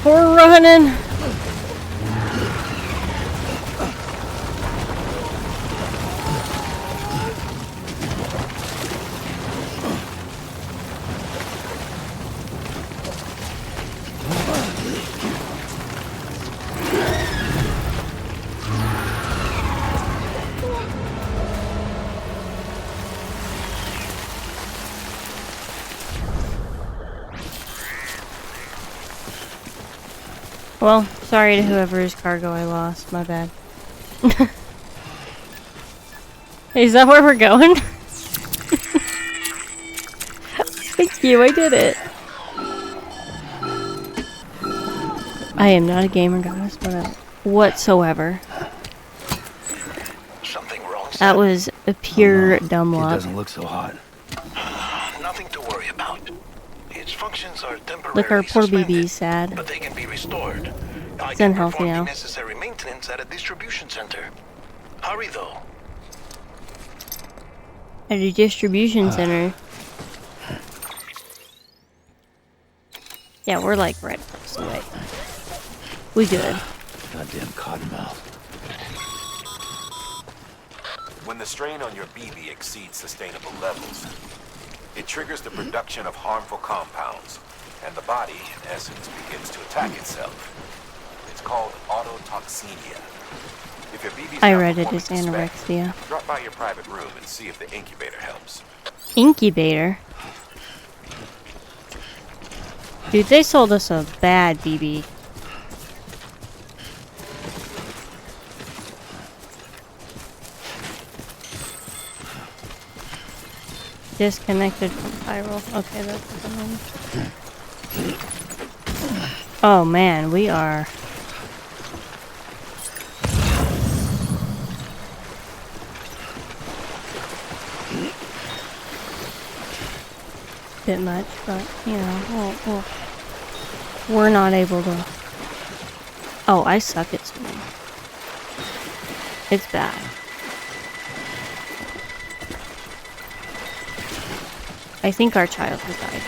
A: We're running. Well, sorry to whoever's cargo I lost. My bad. Is that where we're going? Thank you, I did it. I am not a gamer goddess, whatsoever.
F: Something wrong,
A: That was a pure dumb
G: It
A: luck.
G: doesn't look so hot.
F: Nothing to worry about. Its functions are temporarily
A: Look, our poor
F: suspended,
A: BB's sad.
F: but they can be restored. I
A: It's
F: can
A: unhealthy
F: perform
A: now.
F: the necessary maintenance at a distribution center. Hurry though.
A: At a distribution center. Yeah, we're like right across the way. We good.
G: Goddamn cottonmouth.
C: When the strain on your BB exceeds sustainable levels, it triggers the production of harmful compounds, and the body, in essence, begins to attack itself. It's called autotoxemia. If your BB's
A: I
C: not
A: read it
C: performing
A: as
C: to spec,
A: anorexia.
C: drop by your private room and see if the incubator helps.
A: Incubator? Dude, they sold us a bad BB. Disconnected from viral. Okay, that's the one. Oh man, we are. Bit much, but you know, we're not able to. Oh, I suck at swimming. It's bad. I think our child has died.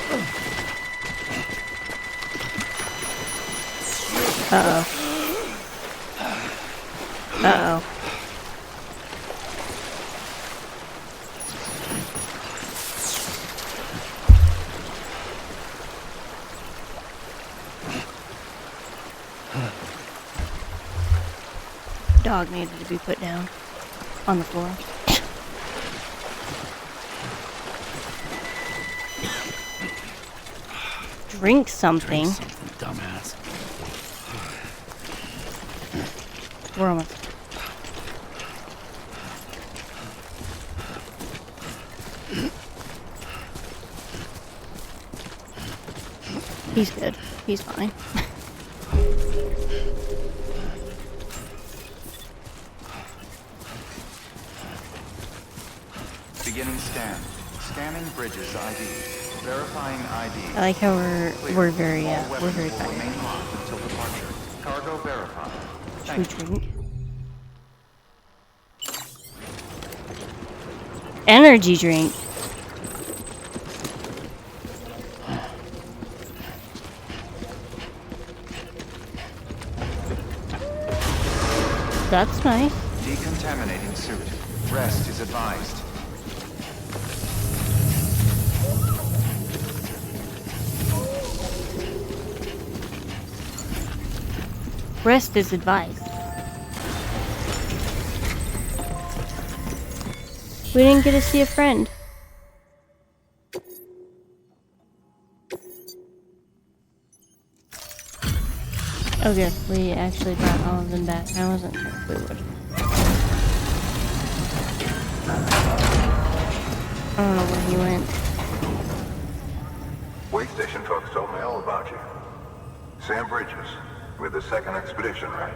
A: Uh-oh. Uh-oh. Dog needed to be put down on the floor. Drink something.
G: Drink something, dumbass.
A: We're almost. He's good. He's fine.
B: Beginning scan. Scanning Bridges ID. Verifying ID.
A: I like how we're very
B: All
A: we're
B: weapons
A: very
B: will
A: tired.
B: remain locked until departure. Cargo verified.
A: Should we
B: Thank you.
A: drink? Energy drink. That's nice.
B: Decontaminating suit. Rest is advised.
A: Rest is advised. We didn't get to see a friend. Oh good, we actually brought all of them back. I wasn't sure if we would. I don't know where he went.
L: Wait station folks told me all about you. Sam Bridges, with the second expedition, right?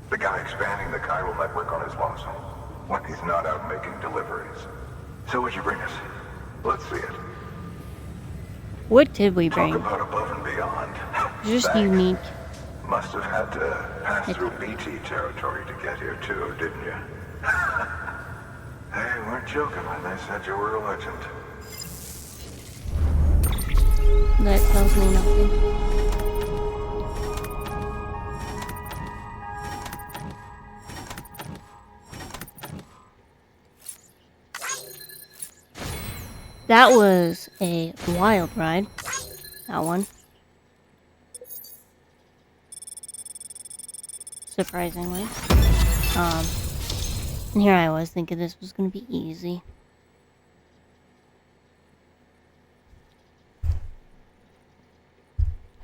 L: The guy expanding the chiral network on his lonesome, when he's not out making deliveries. So what'd you bring us? Let's see it.
A: What did we bring?
L: Talk about above and beyond.
A: Just
L: Thanks.
A: unique.
L: Must have had to pass through BT territory to get here too, didn't you? They weren't joking when they said you were a legend.
A: That tells me nothing. That was a wild ride. That one. Surprisingly. And here I was thinking this was gonna be easy.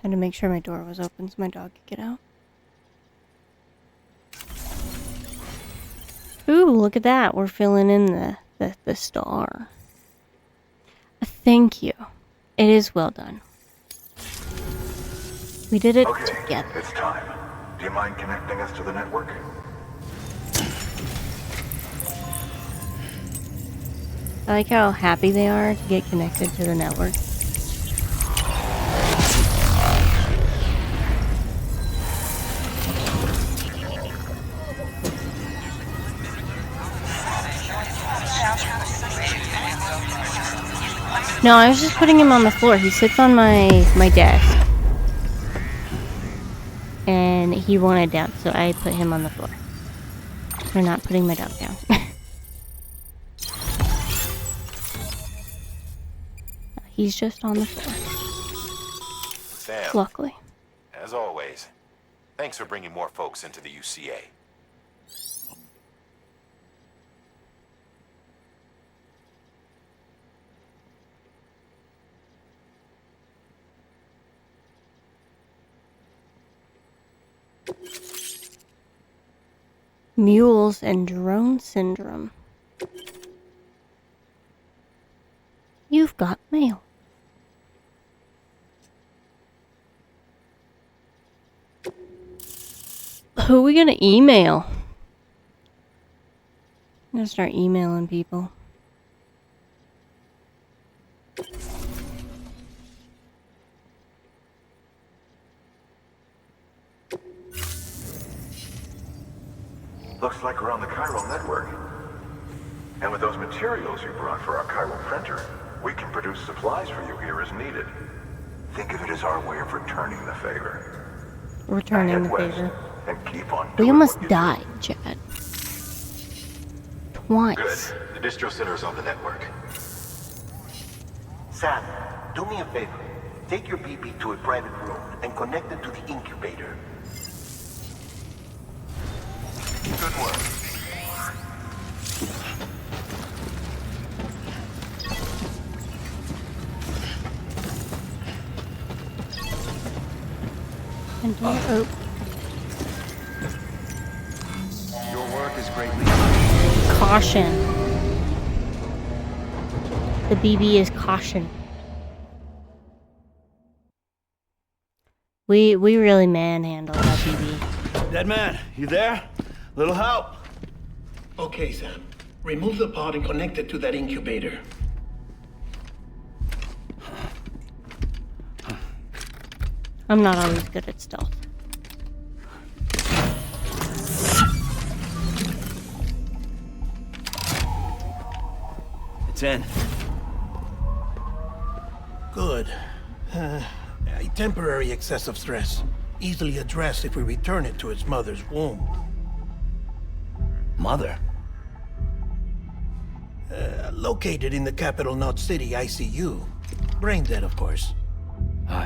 A: Had to make sure my door was open so my dog could get out. Ooh, look at that. We're filling in the star. Thank you. It is well done. We did it
L: Okay,
A: together.
L: it's time. Do you mind connecting us to the network?
A: I like how happy they are to get connected to the network. No, I was just putting him on the floor. He sits on my desk. And he wanted down, so I put him on the floor. We're not putting my dog down. He's just on the floor.
C: Sam,
A: Luckily.
C: as always, thanks for bringing more folks into the UCA.
A: Mules and drone syndrome. You've got mail. Who are we gonna email? I'm gonna start emailing people.
L: Looks like we're on the chiral network. And with those materials you brought for our chiral printer, we can produce supplies for you here as needed. Think of it as our way of returning the favor.
A: Returning the
L: Head west
A: favor.
L: and keep on
A: We
L: doing
A: almost
L: what you
A: died, Chad. Twice.
C: Good. The distro center is on the network.
D: Sam, do me a favor. Take your BB to a private room and connect it to the incubator.
L: Good work.
A: And door open.
B: Your work is greatly
A: Caution. The BB is caution. We really manhandled that BB.
F: Dead man, you there? Little help?
D: Okay, Sam. Remove the pod and connect it to that incubator.
A: I'm not always good at stealth.
G: It's in.
F: Good. A temporary excess of stress. Easily addressed if we return it to its mother's womb.
G: Mother?
F: Located in the capital Knot City ICU. Brain dead, of course.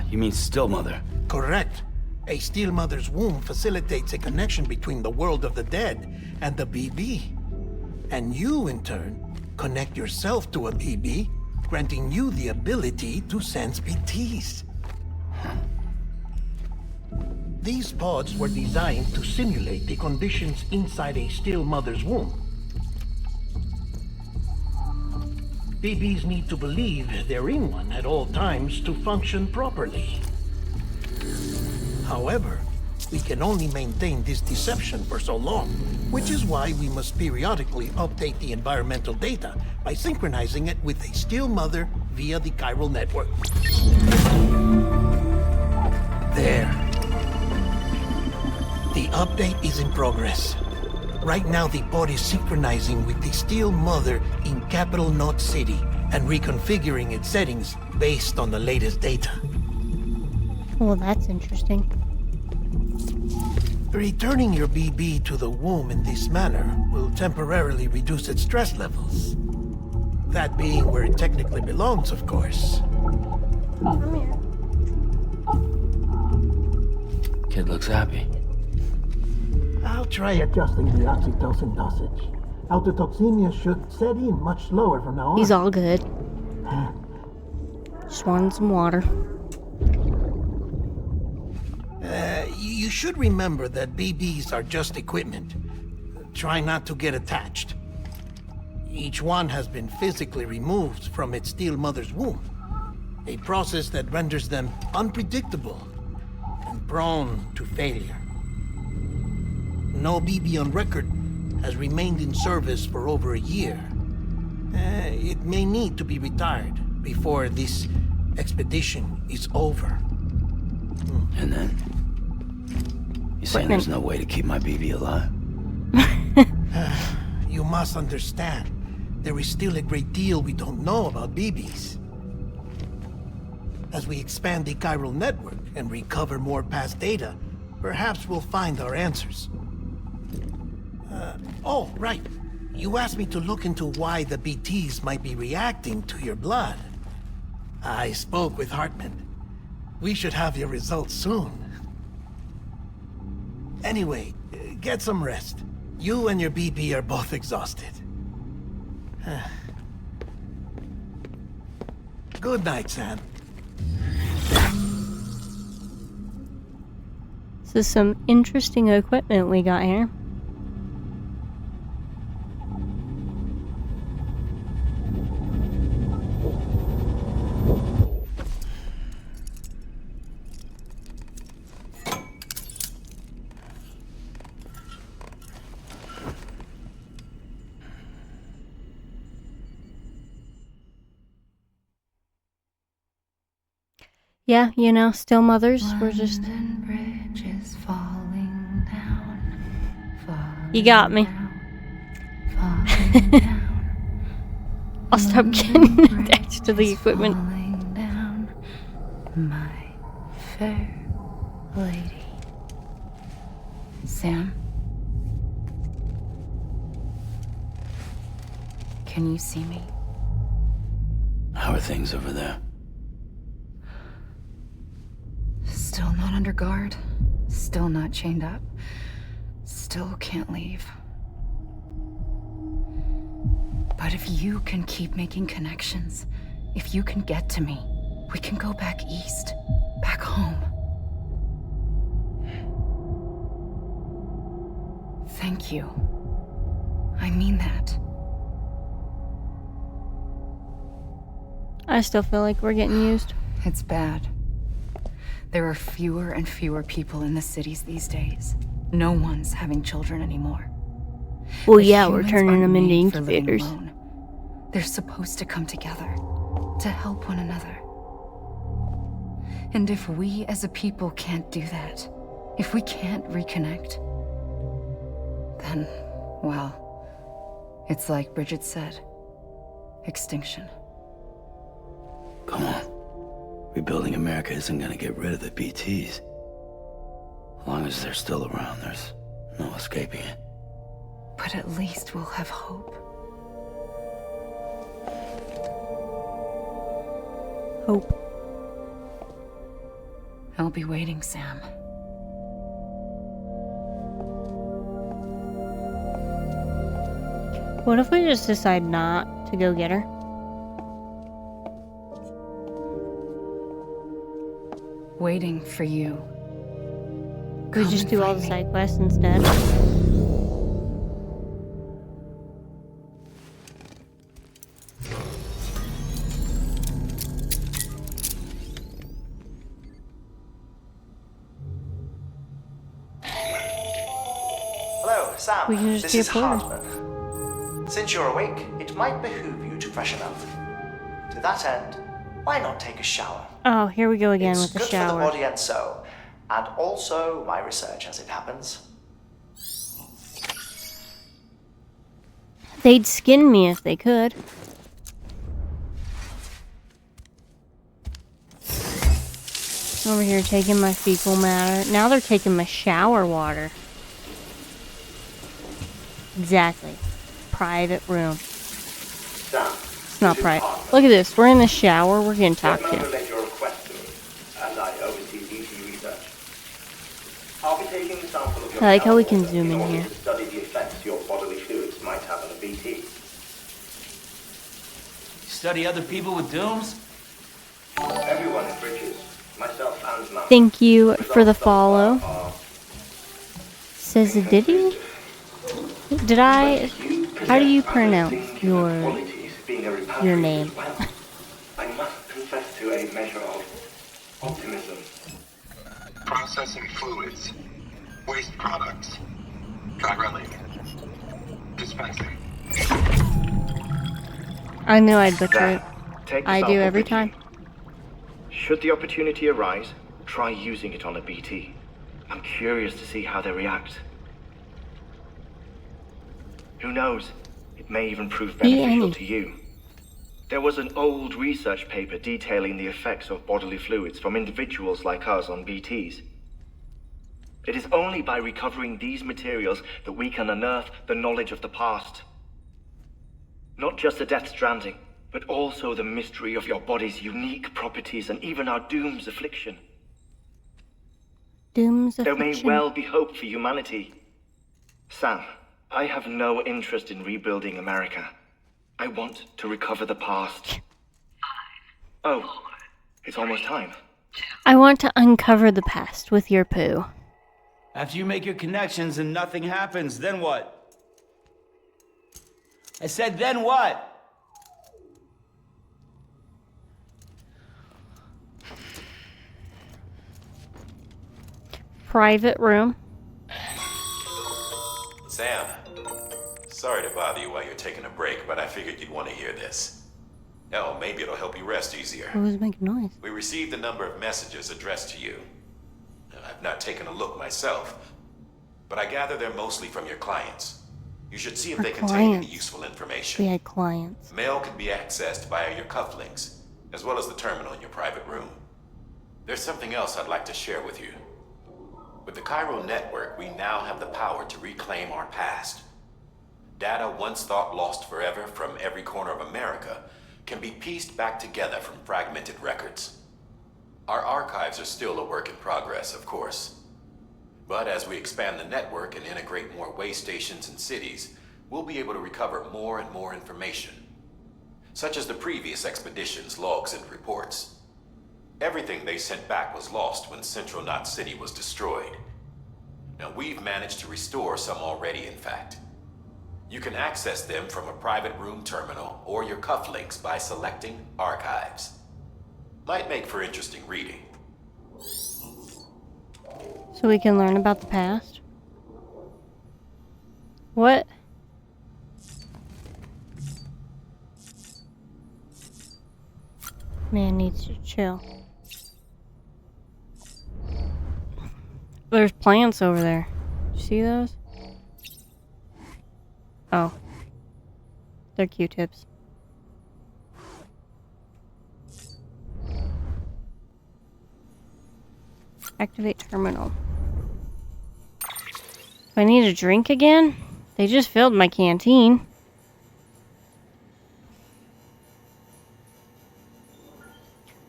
G: You mean still mother?
F: Correct. A steel mother's womb facilitates a connection between the world of the dead and the BB. And you, in turn, connect yourself to a BB, granting you the ability to sense BTs. These pods were designed to simulate the conditions inside a still mother's womb. BBs need to believe they're in one at all times to function properly. However, we can only maintain this deception for so long, which is why we must periodically update the environmental data by synchronizing it with a still mother via the chiral network. There. The update is in progress. Right now, the pod is synchronizing with the Steel Mother in Capital Knot City and reconfiguring its settings based on the latest data.
A: Well, that's interesting.
F: Returning your BB to the womb in this manner will temporarily reduce its stress levels. That being where it technically belongs, of course.
A: Come here.
G: Kid looks happy.
F: I'll try adjusting the oxytocin dosage. Autotoxemia should set in much slower from now on.
A: He's all good. Just wanted some water.
F: You should remember that BBs are just equipment. Try not to get attached. Each one has been physically removed from its steel mother's womb. A process that renders them unpredictable and prone to failure. No BB on record has remained in service for over a year. It may need to be retired before this expedition is over.
G: And then? You saying there's no way to keep my BB alive?
F: You must understand, there is still a great deal we don't know about BBs. As we expand the chiral network and recover more past data, perhaps we'll find our answers. Oh, right. You asked me to look into why the BTs might be reacting to your blood. I spoke with Hartman. We should have your results soon. Anyway, get some rest. You and your BB are both exhausted. Good night, Sam.
A: This is some interesting equipment we got here. Yeah, you know, still mothers. We're just. You got me. I'll stop getting attached to the equipment.
H: My fair lady. Sam? Can you see me?
G: How are things over there?
H: Still not under guard. Still not chained up. Still can't leave. But if you can keep making connections, if you can get to me, we can go back east, back home. Thank you. I mean that.
A: I still feel like we're getting used.
H: It's bad. There are fewer and fewer people in the cities these days. No one's having children anymore.
A: Well, yeah, we're turning them into incubators.
H: They're supposed to come together, to help one another. And if we as a people can't do that, if we can't reconnect, then, well, it's like Bridget said, extinction.
G: Come on. Rebuilding America isn't gonna get rid of the BTs. As long as they're still around, there's no escaping it.
H: But at least we'll have hope.
A: Hope.
H: I'll be waiting, Sam.
A: What if we just decide not to go get her?
H: Waiting for you.
A: We
H: Come
A: just
H: and
A: do all
H: find
A: the
H: me.
A: side quests instead.
J: Hello, Sam.
A: We can just
J: This
A: be a
J: is
A: porter.
J: Hartman. Since you're awake, it might behoove you to freshen up. To that end, why not take a shower?
A: Oh, here we go again
J: It's
A: with the
J: good for
A: shower.
J: the body and soul, and also my research as it happens.
A: They'd skin me if they could. Over here taking my fecal matter. Now they're taking my shower water. Exactly. Private room.
M: Sam,
A: It's not private. Look at this. We're in the shower. We're getting talked
M: Let me
A: to.
M: relay your request to me, and I oversee BT research. I'll be taking a sample of your
A: I like how we can
M: water
A: zoom in
M: order
A: here.
M: to study the effects your bodily fluids might have on a BT.
K: Study other people with dooms?
M: Everyone in Bridges, myself and Matt.
A: Thank you for the follow. Says did he? Did I? How do you pronounce your name?
M: I must confess to a measure of optimism.
L: Processing fluids. Waste products. Chiralic. Dispensing.
A: I knew I'd butcher it.
M: Take the
A: I do
M: sample
A: every
M: with you.
A: time.
M: Should the opportunity arise, try using it on a BT. I'm curious to see how they react. Who knows? It may even prove beneficial to you. There was an old research paper detailing the effects of bodily fluids from individuals like us on BTs. It is only by recovering these materials that we can unearth the knowledge of the past. Not just the Death Stranding, but also the mystery of your body's unique properties and even our Doom's affliction.
A: Doom's
M: There may
A: affliction.
M: well be hope for humanity. Sam, I have no interest in rebuilding America. I want to recover the past. Oh, it's almost time.
A: I want to uncover the past with your poo.
K: After you make your connections and nothing happens, then what? I said, then what?
A: Private room.
C: Sam, sorry to bother you while you're taking a break, but I figured you'd want to hear this. Oh, maybe it'll help you rest easier.
A: Who was making noise?
C: We received a number of messages addressed to you. I've not taken a look myself, but I gather they're mostly from your clients. You should see if
A: Our
C: they contain any
A: clients.
C: useful information.
A: We had clients.
C: Mail can be accessed via your cufflinks, as well as the terminal in your private room. There's something else I'd like to share with you. With the Chiral network, we now have the power to reclaim our past. Data once thought lost forever from every corner of America can be pieced back together from fragmented records. Our archives are still a work in progress, of course. But as we expand the network and integrate more way stations and cities, we'll be able to recover more and more information, such as the previous expedition's logs and reports. Everything they sent back was lost when Central Knot City was destroyed. Now, we've managed to restore some already, in fact. You can access them from a private room terminal or your cufflinks by selecting Archives. Might make for interesting reading.
A: So we can learn about the past? What? Man needs to chill. There's plants over there. You see those? Oh. They're Q-tips. Activate terminal. Do I need a drink again? They just filled my canteen.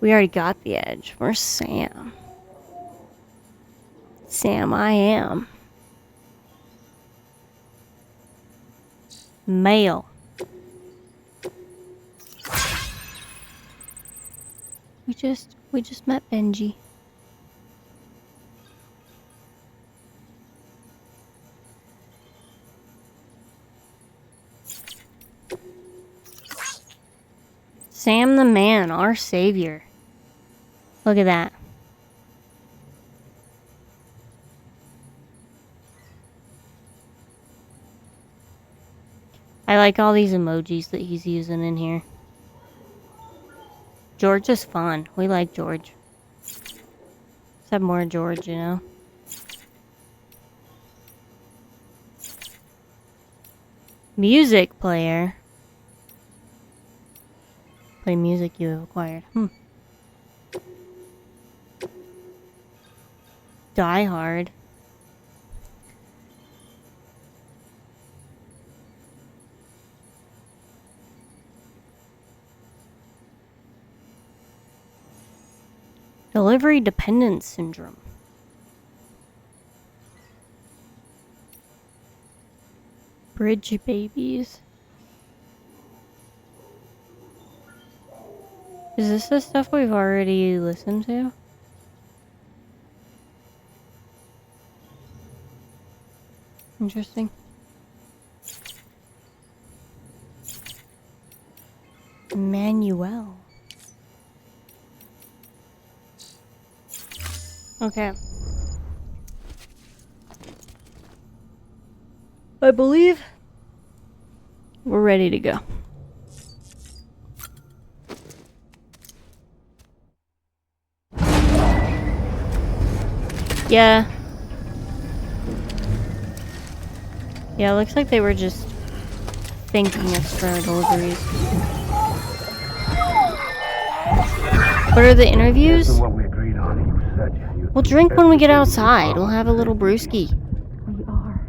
A: We already got the edge. Where's Sam? Sam, I am. Male. We just met Benji. Sam the man, our savior. Look at that. I like all these emojis that he's using in here. George is fun. We like George. Let's have more George, you know? Music player. Play music you have acquired. Die Hard. Delivery dependence syndrome. Bridge babies. Is this the stuff we've already listened to? Interesting. Manuel. Okay. I believe we're ready to go. Yeah. Yeah, it looks like they were just thanking us for our deliveries. What are the interviews? We'll drink when we get outside. We'll have a little brewski.
H: We are.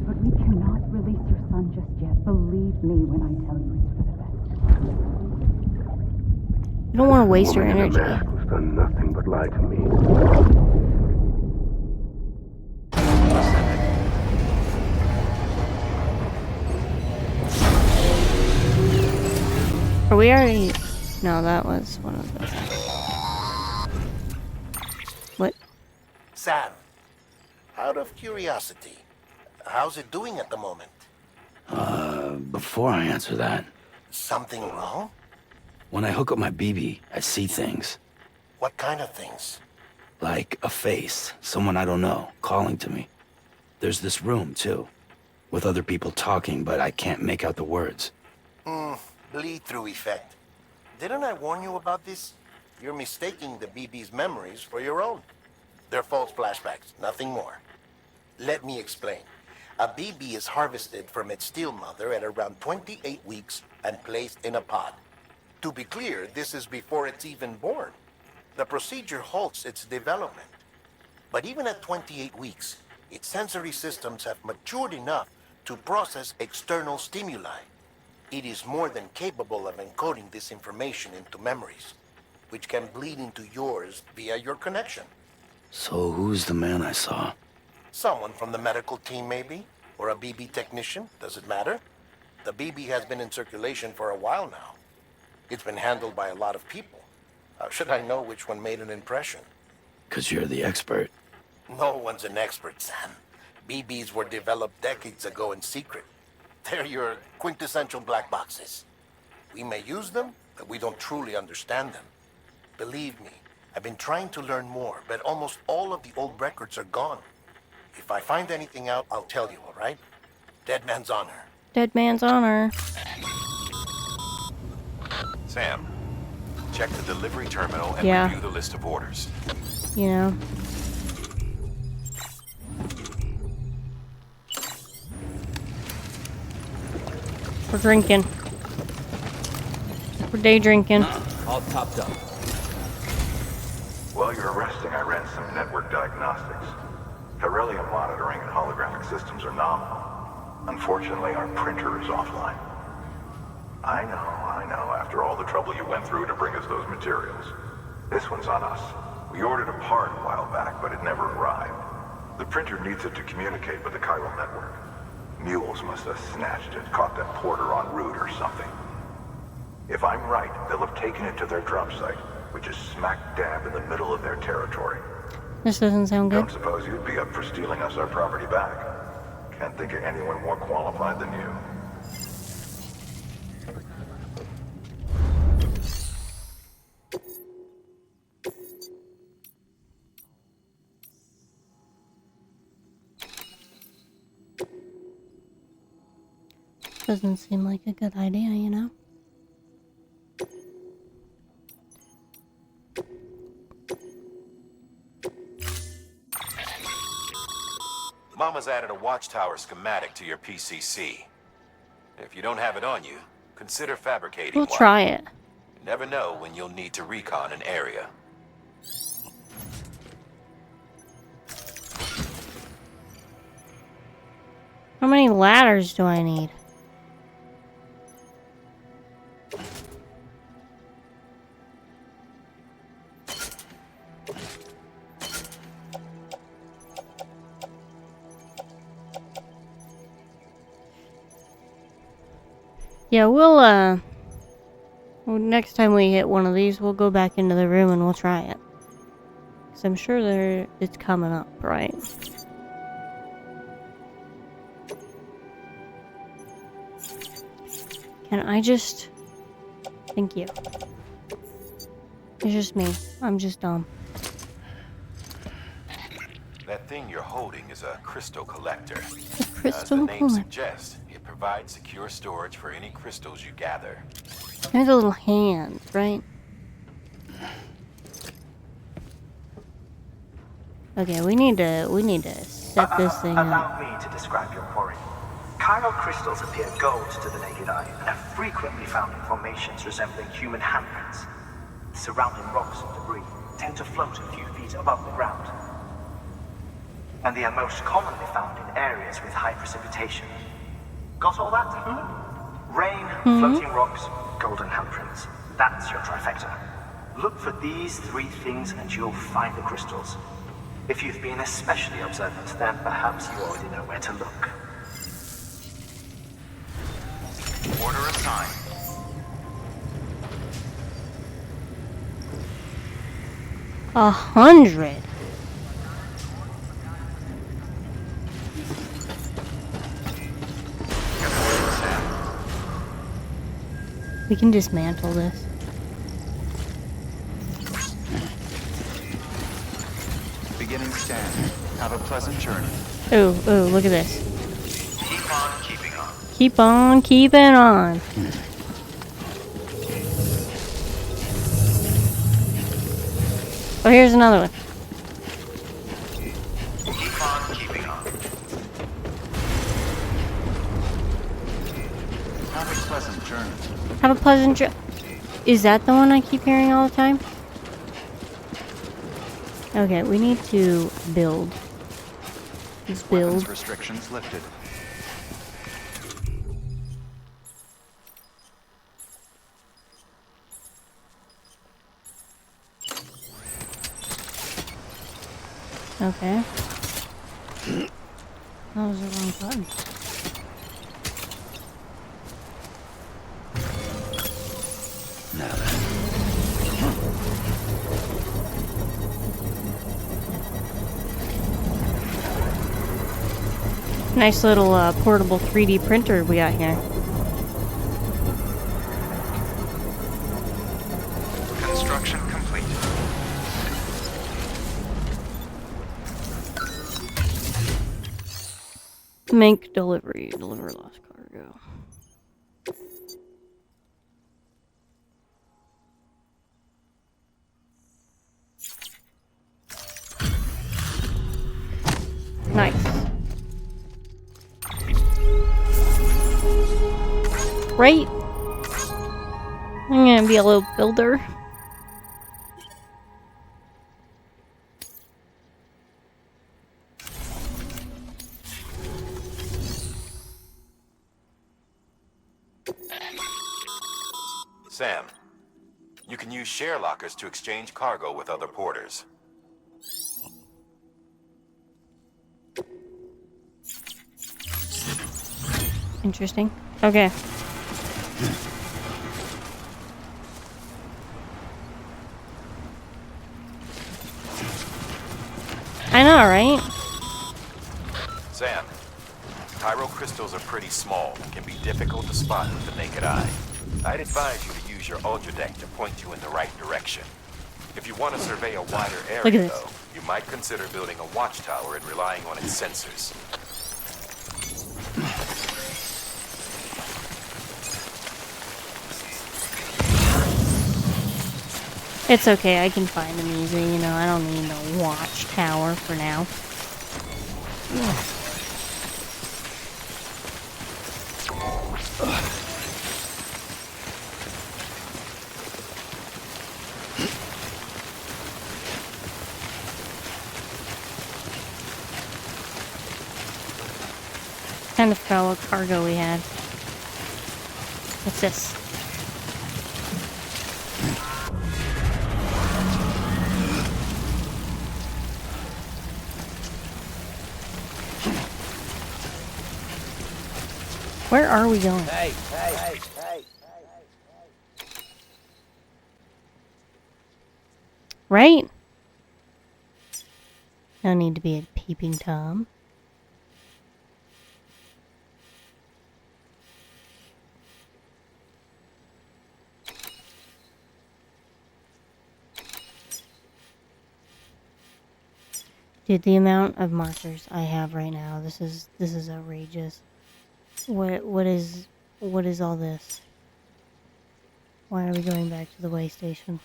H: But we cannot release your son just yet. Believe me when I tell you it's for the best.
A: You don't want to waste your energy.
N: Who's done nothing but lie to me.
A: Are we already... No, that was one of those. What?
F: Sam, out of curiosity, how's it doing at the moment?
G: Before I answer that,
F: Something wrong?
G: when I hook up my BB, I see things.
F: What kind of things?
G: Like a face, someone I don't know, calling to me. There's this room, too, with other people talking, but I can't make out the words.
F: Bleed-through effect. Didn't I warn you about this? You're mistaking the BB's memories for your own. They're false flashbacks, nothing more. Let me explain. A BB is harvested from its steel mother at around 28 weeks and placed in a pod. To be clear, this is before it's even born. The procedure halts its development. But even at 28 weeks, its sensory systems have matured enough to process external stimuli. It is more than capable of encoding this information into memories, which can bleed into yours via your connection.
G: So who's the man I saw?
F: Someone from the medical team, maybe? Or a BB technician? Does it matter? The BB has been in circulation for a while now. It's been handled by a lot of people. How should I know which one made an impression?
G: 'Cause you're the expert.
F: No one's an expert, Sam. BBs were developed decades ago in secret. They're your quintessential black boxes. We may use them, but we don't truly understand them. Believe me, I've been trying to learn more, but almost all of the old records are gone. If I find anything out, I'll tell you, all right? Dead man's honor.
A: Dead man's honor.
C: Sam, check the delivery terminal and
A: Yeah.
C: review the list of orders.
A: You know. We're drinking. We're day drinking.
K: All topped up.
L: While you're resting, I ran some network diagnostics. Beryllium monitoring and holographic systems are nominal. Unfortunately, our printer is offline. I know, after all the trouble you went through to bring us those materials. This one's on us. We ordered a part a while back, but it never arrived. The printer needs it to communicate with the chiral network. Mules must have snatched it, caught that porter en route or something. If I'm right, they'll have taken it to their drop site, which is smack dab in the middle of their territory.
A: This doesn't sound good.
L: Don't suppose you'd be up for stealing us our property back. Can't think of anyone more qualified than you.
A: Doesn't seem like a good idea, you know?
C: Mama's added a watchtower schematic to your PCC. If you don't have it on you, consider fabricating
A: We'll
C: one.
A: try it.
C: You never know when you'll need to recon an area.
A: How many ladders do I need? Yeah, well, next time we hit one of these, we'll go back into the room and we'll try it. Because I'm sure it's coming up, right? Can I just... Thank you. It's just me. I'm just dumb.
C: That thing you're holding is a crystal collector.
A: A crystal
C: As the name
A: collector.
C: suggests, it provides secure storage for any crystals you gather.
A: There's a little hand, right? Okay, we need to set this thing up.
J: Allow me to describe your quarry. Chiral crystals appear gold to the naked eye and are frequently found in formations resembling human handprints. Surrounding rocks and debris tend to float a few feet above the ground. And they are most commonly found in areas with high precipitation. Got all that? Rain, floating rocks, golden handprints. That's your trifecta. Look for these three things and you'll find the crystals. If you've been especially observant, then perhaps you already know where to look.
B: Order assigned.
A: A 100. We can dismantle this.
B: Beginning scan. Have a pleasant journey.
A: Oh, look at this.
B: Keep on keeping on.
A: Keep on keeping on. Oh, here's another one.
B: Keep on keeping on. Have a pleasant journey.
A: Have a pleasant trip. Is that the one I keep hearing all the time? Okay, we need to build. Let's build.
B: Weapons restrictions lifted.
A: Okay. That was the wrong button.
G: Now then.
A: Nice little portable 3D printer we got here.
B: Construction complete.
A: Make delivery. Deliver lost cargo. Nice. Right? I'm gonna be a little builder.
C: Sam, you can use share lockers to exchange cargo with other porters.
A: Interesting. Okay. I know, right?
C: Sam, Cairo crystals are pretty small and can be difficult to spot with the naked eye. I'd advise you to use your ultra deck to point you in the right direction. If you want to survey a wider
A: Look at
C: area,
A: this.
C: though, you might consider building a watchtower and relying on its sensors.
A: It's okay, I can find them easy, you know, I don't need a watchtower for now. Kind of forgot what cargo we had. What's this? Where are we going?
K: Hey.
A: Right? No need to be a peeping Tom. Dude, the amount of markers I have right now, this is outrageous. What is all this? Why are we going back to the way station?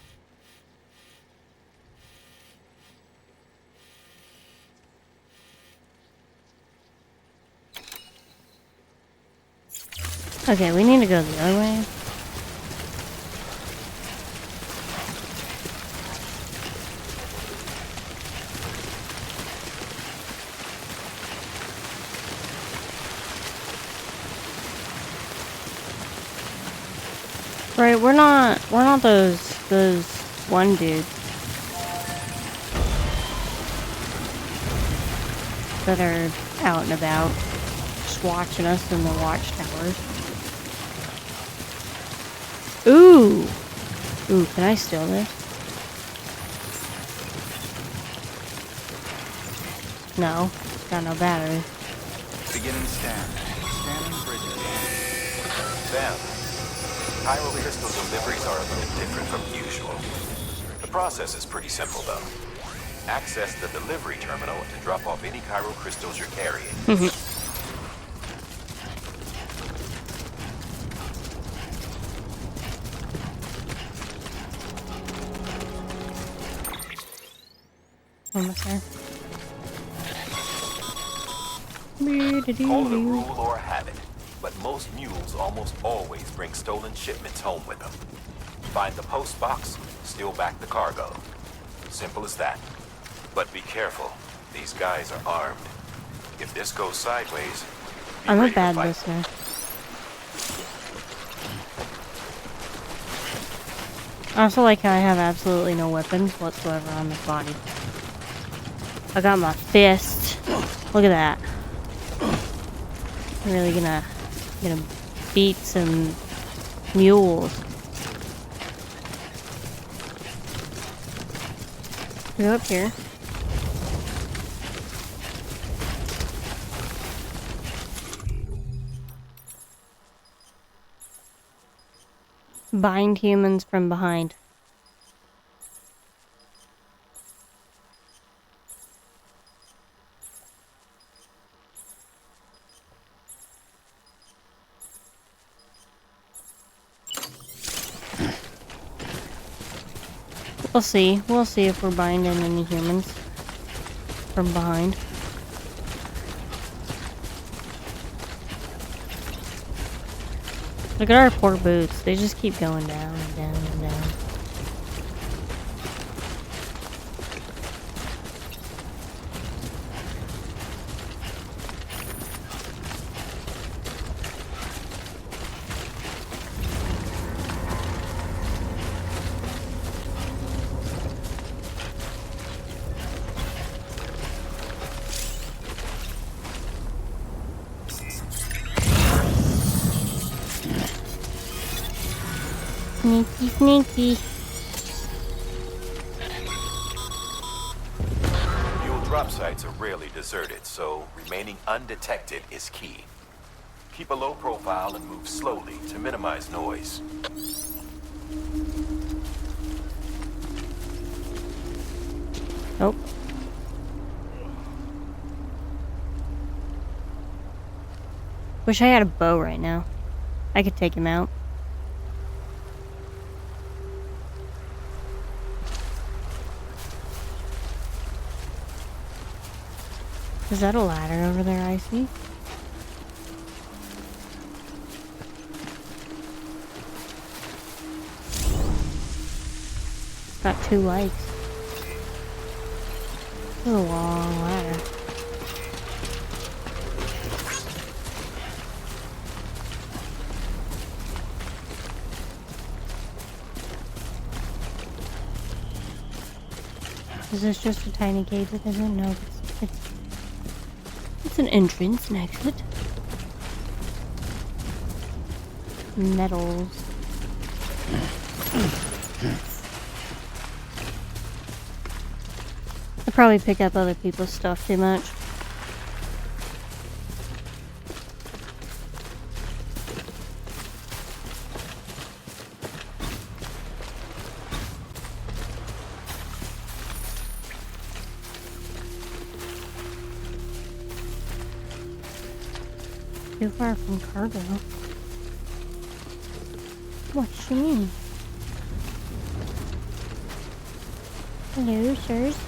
A: Okay, we need to go the other way. Right, we're not those one dudes that are out and about just watching us in the watchtowers. Ooh, can I steal this? No, it's got no battery.
B: Beginning scan. Scanning bridges.
C: Sam, Cairo crystal deliveries are a bit different from usual. The process is pretty simple, though. Access the delivery terminal to drop off any Cairo crystals you're carrying.
A: Almost there.
C: Call it a rule or a habit, but most mules almost always bring stolen shipments home with them. Find the post box, steal back the cargo. Simple as that. But be careful. These guys are armed. If this goes sideways,
A: I'm a bad listener. I also like how I have absolutely no weapons whatsoever on this body. I got my fist. Look at that. I'm really gonna beat some mules. Go up here. Bind humans from behind. We'll see. We'll see if we're binding any humans from behind. Look at our poor boots. They just keep going down and down and down. Sneaky, sneaky.
C: Fuel drop sites are rarely deserted, so remaining undetected is key. Keep a low profile and move slowly to minimize noise.
A: Nope. Wish I had a bow right now. I could take him out. Is that a ladder over there, I see? Got 2 lights. This is a long ladder. Is this just a tiny cave that doesn't know? It's an entrance, an exit. Metals. I probably pick up other people's stuff too much. Too far from cargo. What you mean? Hello, sirs.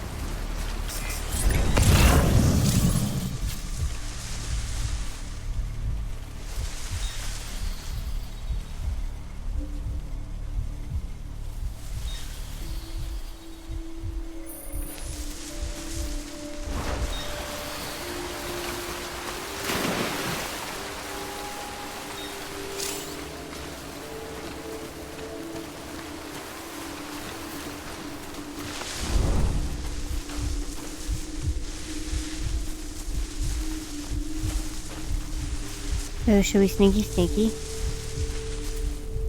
A: So should we sneaky sneaky?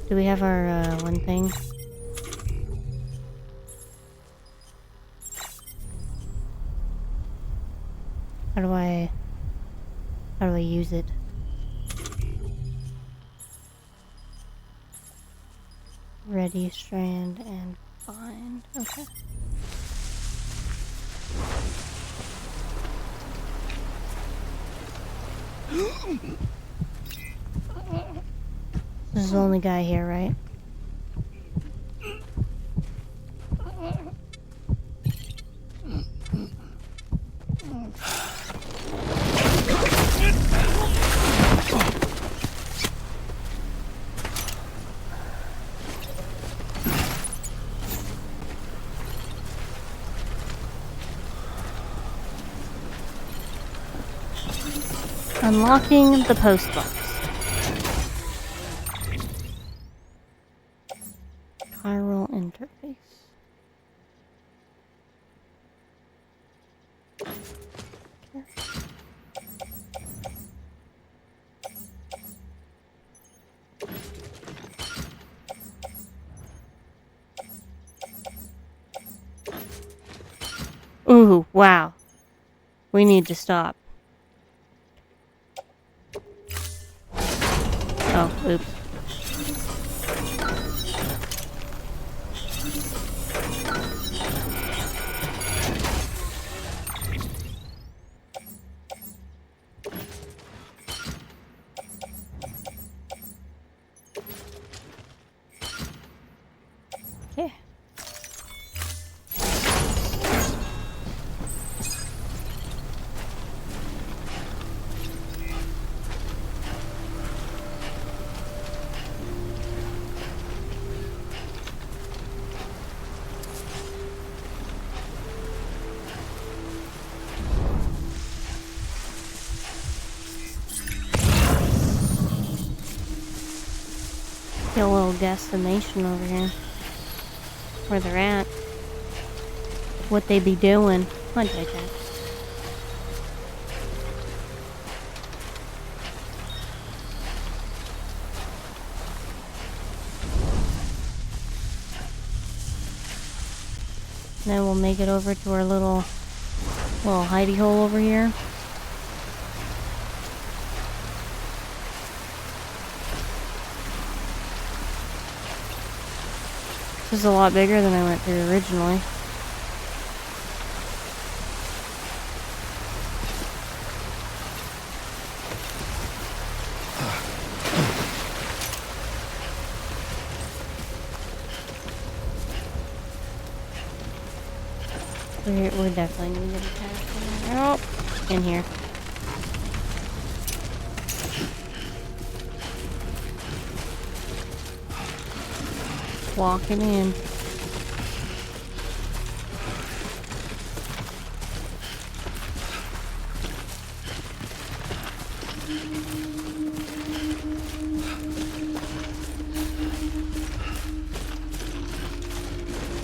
A: Do we have our one thing? How do I use it? Ready, strand, and bind. Okay. This is the only guy here, right? Unlocking the post box. Chiral interface. Ooh, wow. We need to stop. Oh, oops. Okay. destination over here. Where they're at. What they be doing. Come on, Jack. Then we'll make it over to our little hidey hole over here. This is a lot bigger than I went through originally. We're definitely needed a path. Oh, in here. Walking in.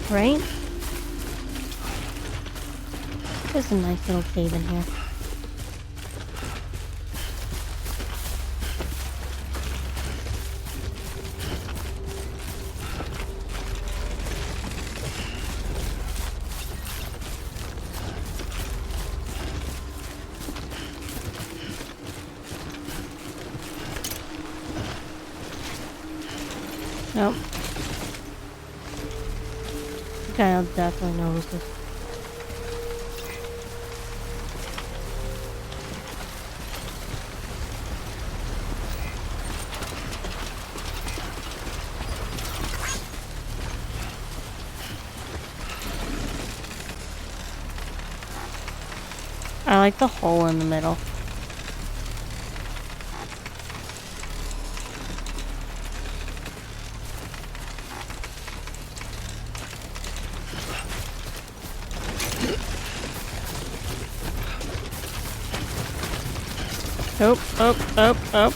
A: Right? There's a nice little cave in here. Nope. Okay, I'll definitely notice this. I like the hole in the middle. Up.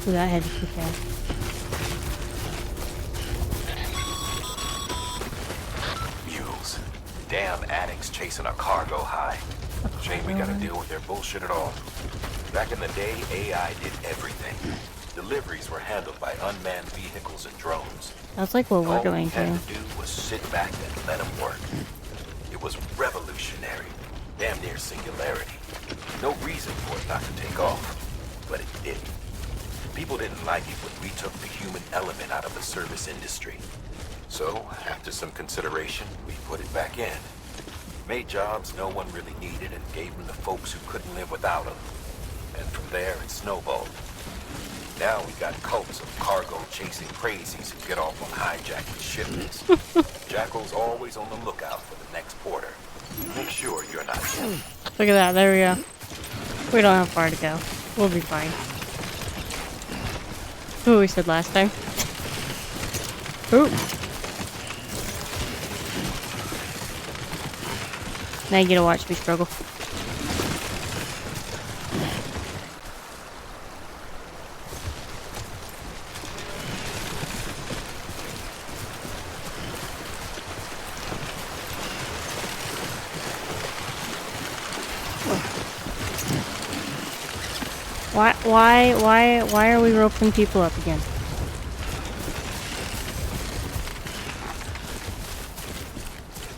A: Ooh, that had to be fast.
C: Mules. Damn addicts chasing a cargo high. Shame we gotta deal with their bullshit at all. Back in the day, AI did everything. Deliveries were handled by unmanned vehicles and drones.
A: That's like what we're going
C: All we
A: to.
C: had to do was sit back and let them work. It was revolutionary. Damn near singularity. No reason for it not to take off. But it didn't. People didn't like it when we took the human element out of the service industry. So, after some consideration, we put it back in. Made jobs no one really needed and gave them to folks who couldn't live without them. And from there, it snowballed. Now we got cults of cargo-chasing crazies who get off on hijacking shipments. Jackal's always on the lookout for the next porter. Make sure you're not him.
A: Look at that, there we go. We don't have far to go. We'll be fine. What we said last time. Ooh. Now you get to watch me struggle. Why are we roping people up again?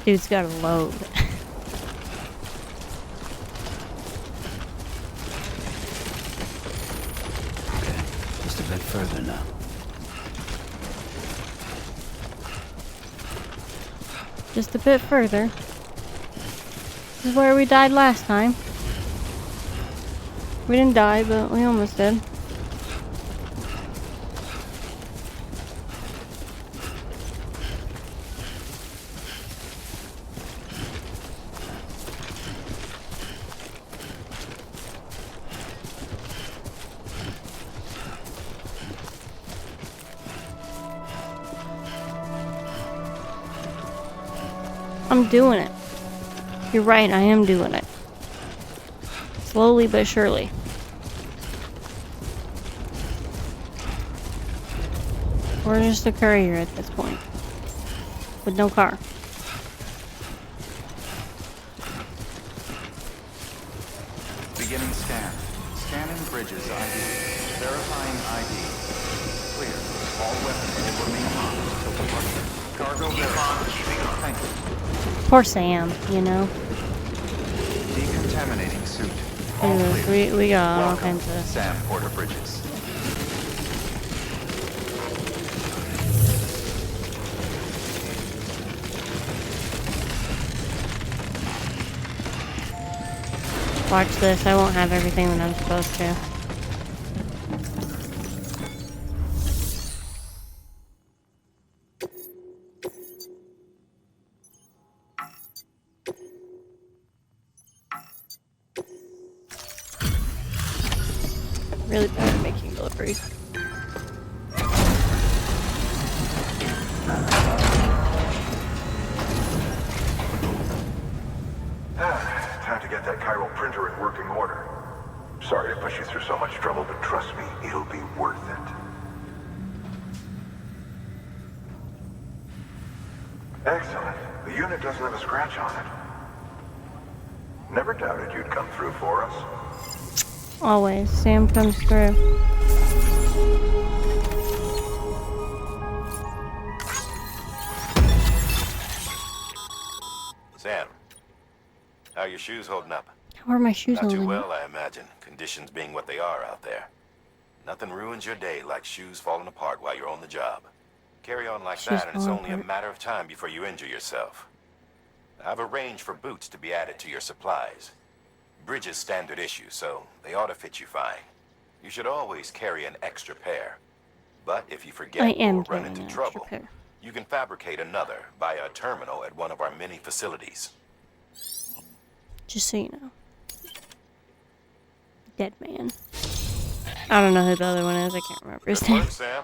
A: Dude's got a load.
G: Just a bit further now.
A: Just a bit further. This is where we died last time. We didn't die, but we almost did. I'm doing it. You're right, I am doing it. Slowly but surely. We're just a courier at this point. With no car.
B: Beginning scan. Scanning Bridges ID. Verifying ID. Clear. All weapons will remain on until departure. Cargo verified. Thank you.
A: Poor Sam, you know.
B: Decontaminating suit. All clear.
A: We got all
B: Welcome,
A: kinds of...
B: Sam Porter Bridges.
A: Watch this, I won't have everything that I'm supposed to. Really bad at making deliveries.
L: Time to get that chiral printer in working order. Sorry to push you through so much trouble, but trust me, it'll be worth it. Excellent. The unit doesn't have a scratch on it. Never doubted you'd come through for us.
A: Always. Sam comes through.
C: Sam, how are your shoes holding up?
A: How are my shoes
C: Not too
A: holding
C: well,
A: up?
C: I imagine. Conditions being what they are out there. Nothing ruins your day like shoes falling apart while you're on the job. Carry on like
A: Shoes
C: that and it's
A: falling
C: only a
A: apart.
C: matter of time before you injure yourself. I've arranged for boots to be added to your supplies. Bridges standard issue, so they ought to fit you fine. You should always carry an extra pair. But if you
A: I
C: forget
A: am
C: or run
A: carrying
C: into
A: an extra
C: trouble,
A: pair.
C: you can fabricate another via a terminal at one of our many facilities.
A: Just so you know. Dead man. I don't know who the other one is. I can't remember his
C: Good
A: name.
C: work, Sam.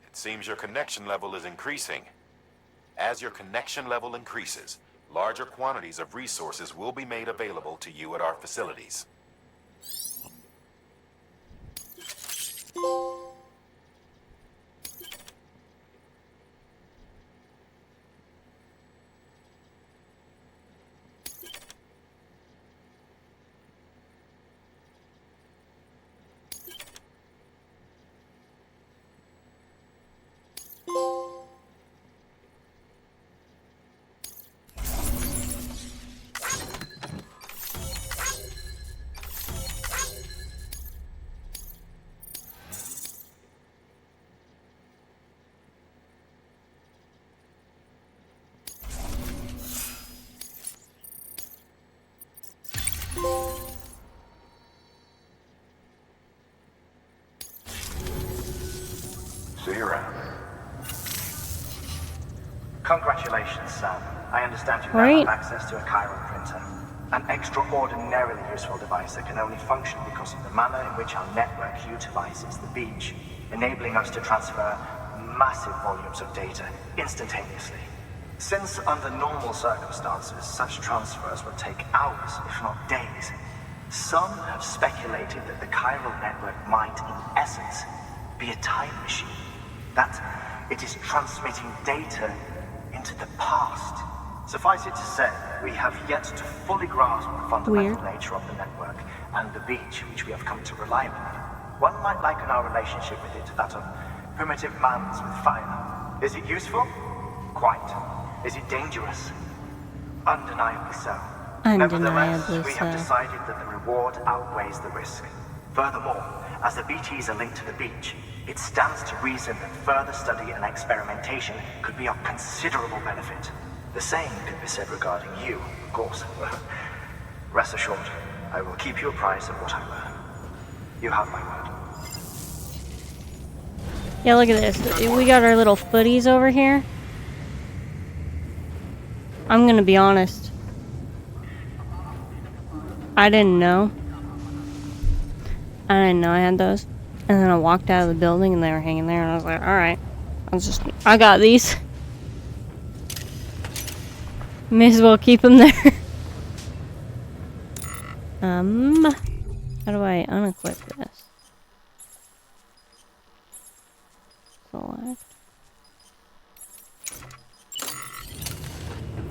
C: It seems your connection level is increasing. As your connection level increases, larger quantities of resources will be made available to you at our facilities.
L: See you around.
J: Congratulations, Sam. I understand you now
A: Right.
J: have access to a chiral printer. An extraordinarily useful device that can only function because of the manner in which our network utilizes the beach, enabling us to transfer massive volumes of data instantaneously. Since under normal circumstances, such transfers would take hours, if not days, some have speculated that the chiral network might, in essence, be a time machine. That it is transmitting data into the past. Suffice it to say, we have yet to fully grasp the fundamental nature of the network and the beach which we have come to rely upon. One might liken our relationship with it to that of primitive mans with fire. Is it useful? Quite. Is it dangerous? Undeniably so. Nevertheless, we have decided that the reward outweighs the risk. Furthermore, as the BTs are linked to the beach, it stands to reason that further study and experimentation could be of considerable benefit. The same can be said regarding you, of course. Rest assured, I will keep you apprised of what I learn. You have my word.
A: Yeah, look at this. We got our little footies over here. I'm gonna be honest. I didn't know. I didn't know I had those. And then I walked out of the building and they were hanging there and I was like, alright. I got these. May as well keep them there. How do I unequip this? Select.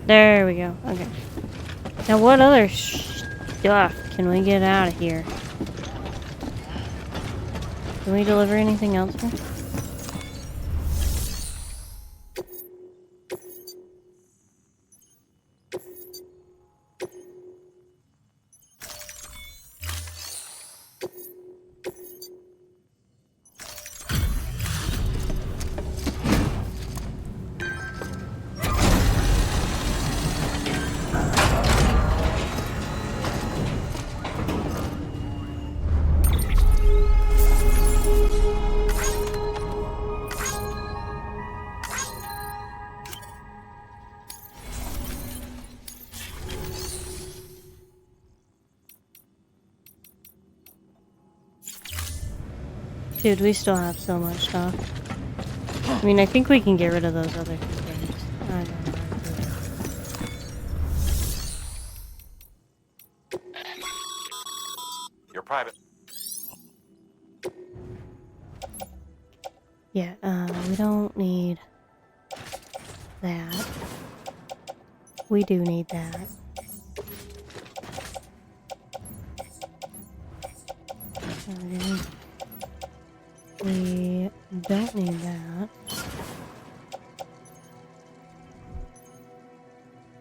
A: There we go. Okay. Now what other stuff can we get out of here? Can we deliver anything else here? Dude, we still have so much stuff. I mean, I think we can get rid of those other things. I don't know.
B: Your private.
A: Yeah, we don't need that. We do need that. We don't need that.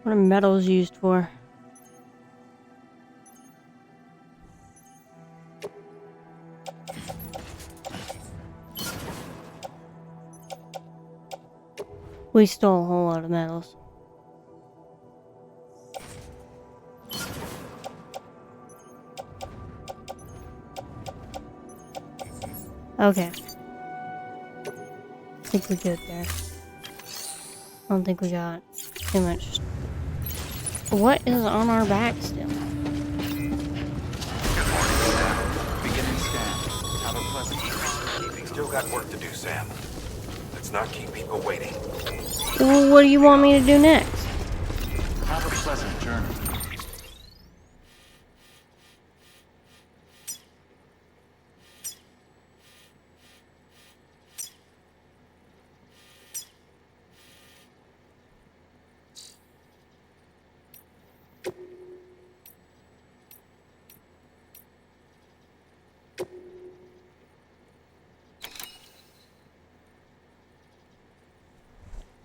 A: What are metals used for? We stole a whole lot of metals. Okay. I think we're good there. I don't think we got too much. What is on our back still?
B: Good morning, Sam. Beginning scan. Have a pleasant.
C: Still got work to do, Sam. Let's not keep people waiting.
A: Well, what do you want me to do next?
B: Have a pleasant journey.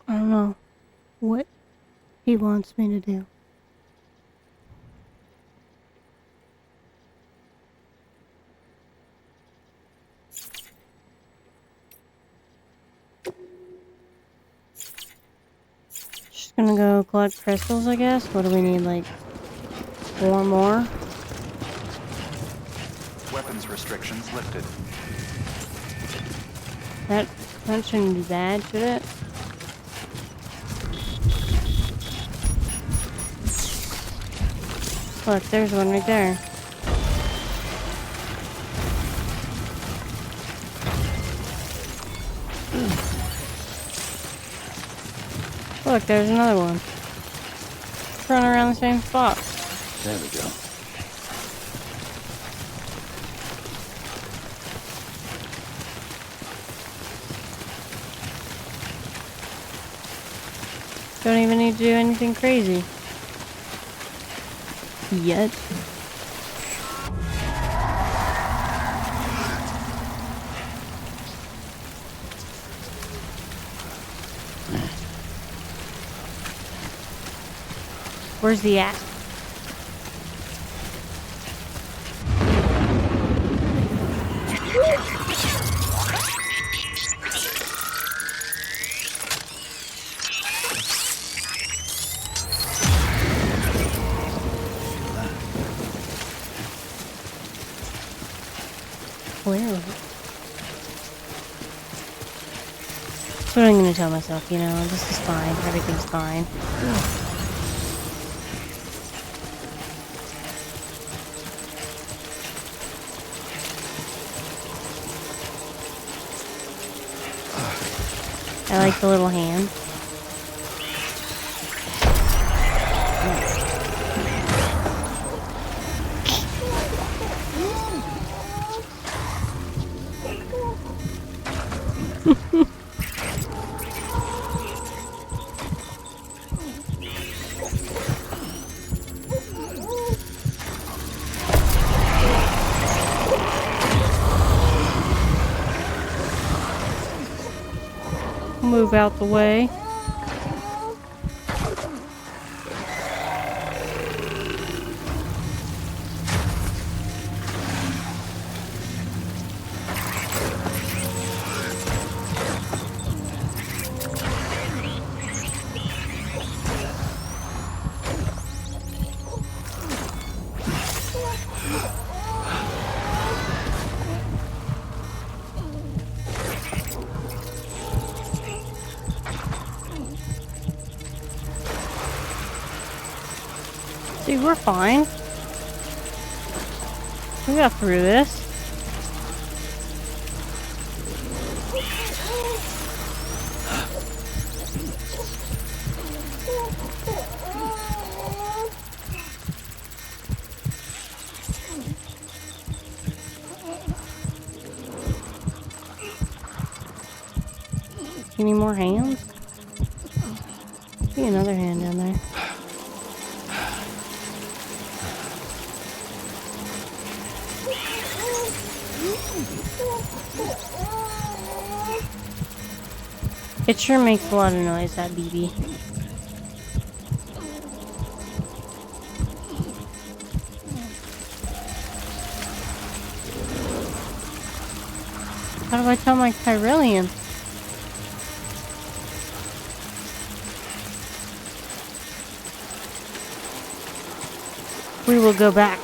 A: I don't know what he wants me to do. Just gonna go collect crystals, I guess. What do we need, like 4 more?
B: Weapons restrictions lifted.
A: That shouldn't be bad, should it? Look, there's one right there. Look, there's another one. Running around the same spot.
G: There we go.
A: Don't even need to do anything crazy. Yet. Where's the at? Clearly. That's what I'm gonna tell myself, you know, this is fine, everything's fine. I like the little hand. Move out the way. See, we're fine. We got through this. Any more hands? See another hand down there. It sure makes a lot of noise, that BB. How do I tell my Tyrellian? We will go back.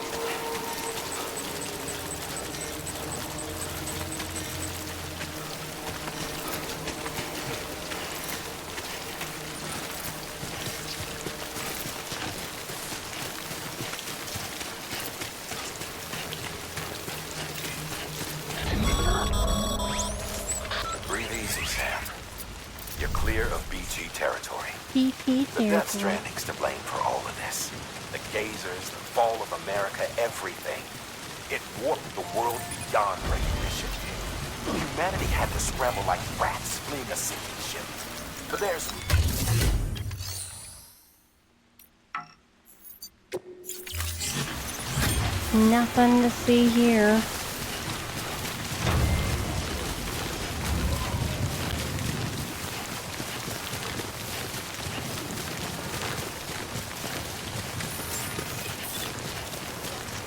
C: Breathe easy, Sam. You're clear of BG territory.
A: BG
C: The Death
A: territory.
C: Stranding's to blame for all of this. The gazers, the fall of America, everything. It warped the world beyond recognition. Humanity had to scramble like rats fleeing a sinking ship. But there's...
A: Nothing to see here.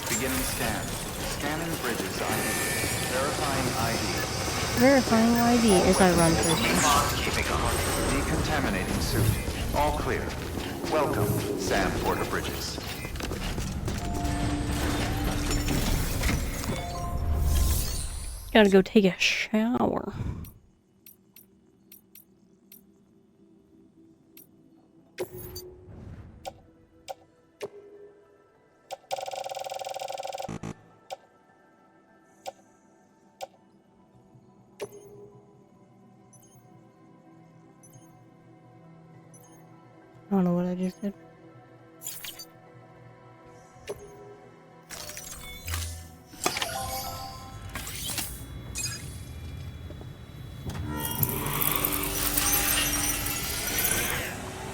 B: Beginning scan. Scanning bridges ID. Verifying ID.
A: Verifying ID as I run through this.
B: Decontaminating suit. All clear. Welcome, Sam Porter Bridges.
A: Gotta go take a shower. I don't know what I just did.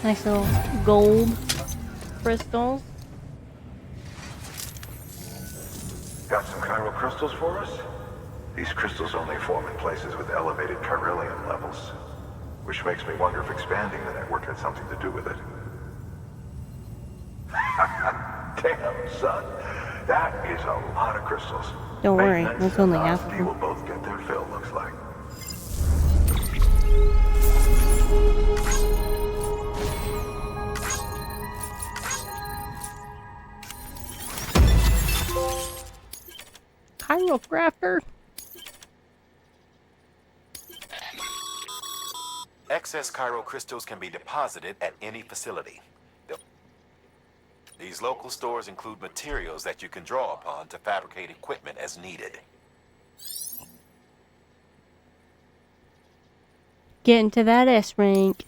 A: Nice little gold crystals.
L: Got some chiral crystals for us? These crystals only form in places with elevated chiralium levels. Which makes me wonder if expanding the network had something to do with it. Damn, son. That is a lot of crystals.
A: Don't worry,
L: Maintenance
A: that's only
L: and
A: half of
L: Ozzy
A: them.
L: will both get their fill, looks like.
A: Chiropractor.
C: Excess chiral crystals can be deposited at any facility. These local stores include materials that you can draw upon to fabricate equipment as needed.
A: Get into that S rank.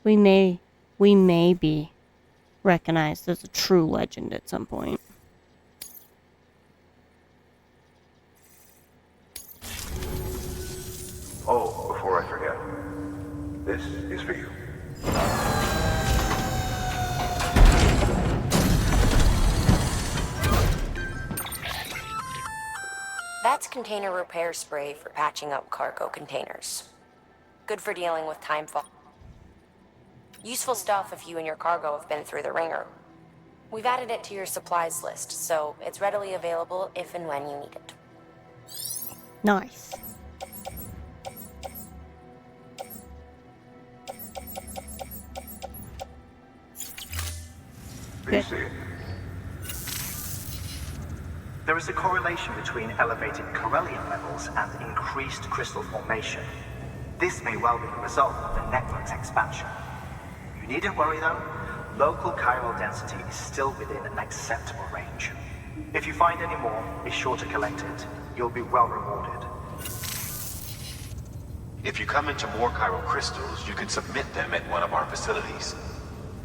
A: We may we may be recognized as a true legend at some point.
L: Oh, before I forget, this is for you.
I: That's container repair spray for patching up cargo containers. Good for dealing with time fall. Useful stuff if you and your cargo have been through the ringer. We've added it to your supplies list, so it's readily available if and when you need it.
A: Nice.
L: Be seeing.
J: There is a correlation between elevated corellium levels and increased crystal formation. This may well be the result of the network's expansion. You needn't worry though. Local chiral density is still within an acceptable range. If you find any more, be sure to collect it. You'll be well rewarded.
C: If you come into more chiral crystals, you can submit them at one of our facilities.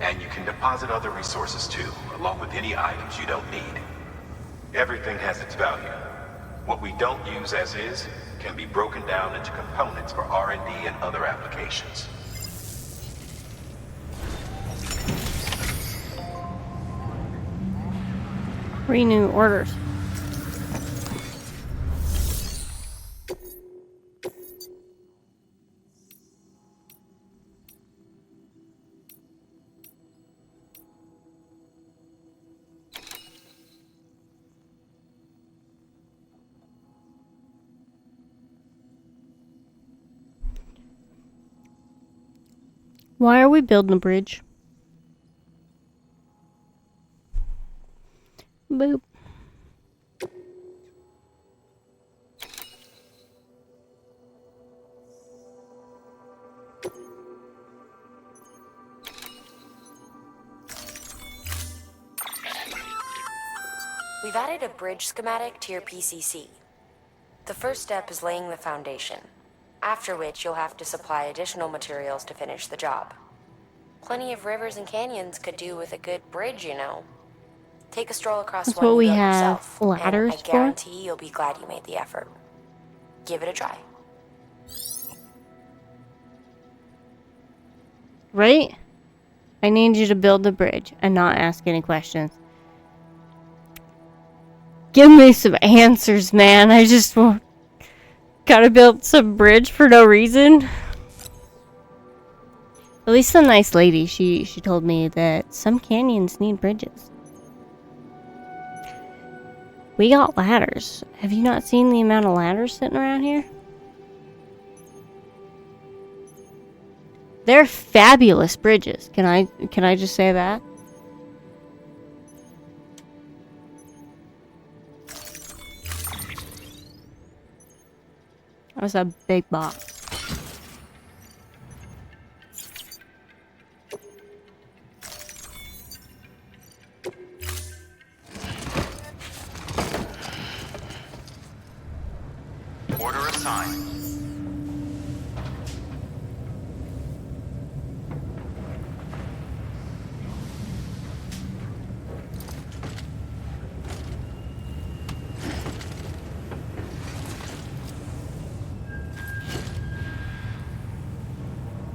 C: And you can deposit other resources too, along with any items you don't need. Everything has its value. What we don't use as is can be broken down into components for R&D and other applications.
A: Renew orders. Why are we building a bridge? Boop.
I: We've added a bridge schematic to your PCC. The first step is laying the foundation, after which you'll have to supply additional materials to finish the job. Plenty of rivers and canyons could do with a good bridge, you know. Take a stroll across
A: That's
I: one
A: what
I: you
A: we
I: built
A: have
I: yourself,
A: ladders
I: and I
A: for?
I: guarantee you'll be glad you made the effort. Give it a try.
A: Right? I need you to build the bridge and not ask any questions. Give me some answers, man. I just gotta build some bridge for no reason. At least the nice lady, she told me that some canyons need bridges. We got ladders. Have you not seen the amount of ladders sitting around here? They're fabulous bridges. Can I just say that? That was a big box.
B: Order assigned.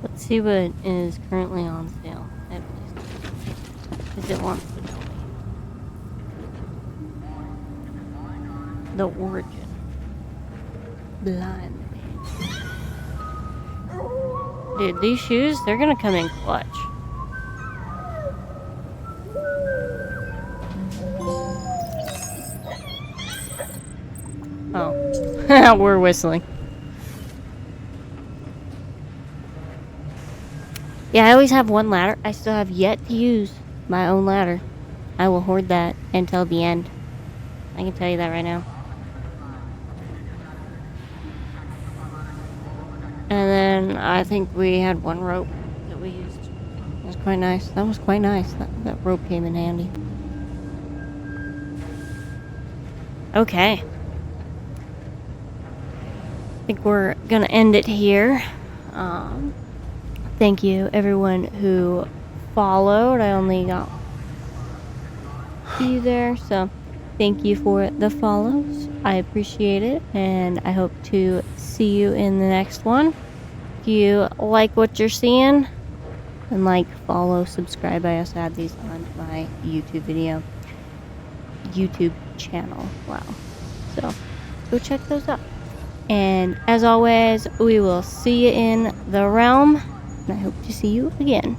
A: Let's see what is currently on sale at least. Because it wants to tell me. The origin. Blind. Dude, these shoes, they're gonna come in clutch. Oh. We're whistling. Yeah, I always have one ladder. I still have yet to use my own ladder. I will hoard that until the end. I can tell you that right now. And then I think we had one rope that we used. It was quite nice. That was quite nice. That rope came in handy. Okay. I think we're gonna end it here. Thank you everyone who followed. I only got you there, so thank you for the follows. I appreciate it, and I hope to see you in the next one. If you like what you're seeing, then like, follow, subscribe. I also add these on my YouTube channel. Wow. So go check those out. And as always, we will see you in the realm, and I hope to see you again.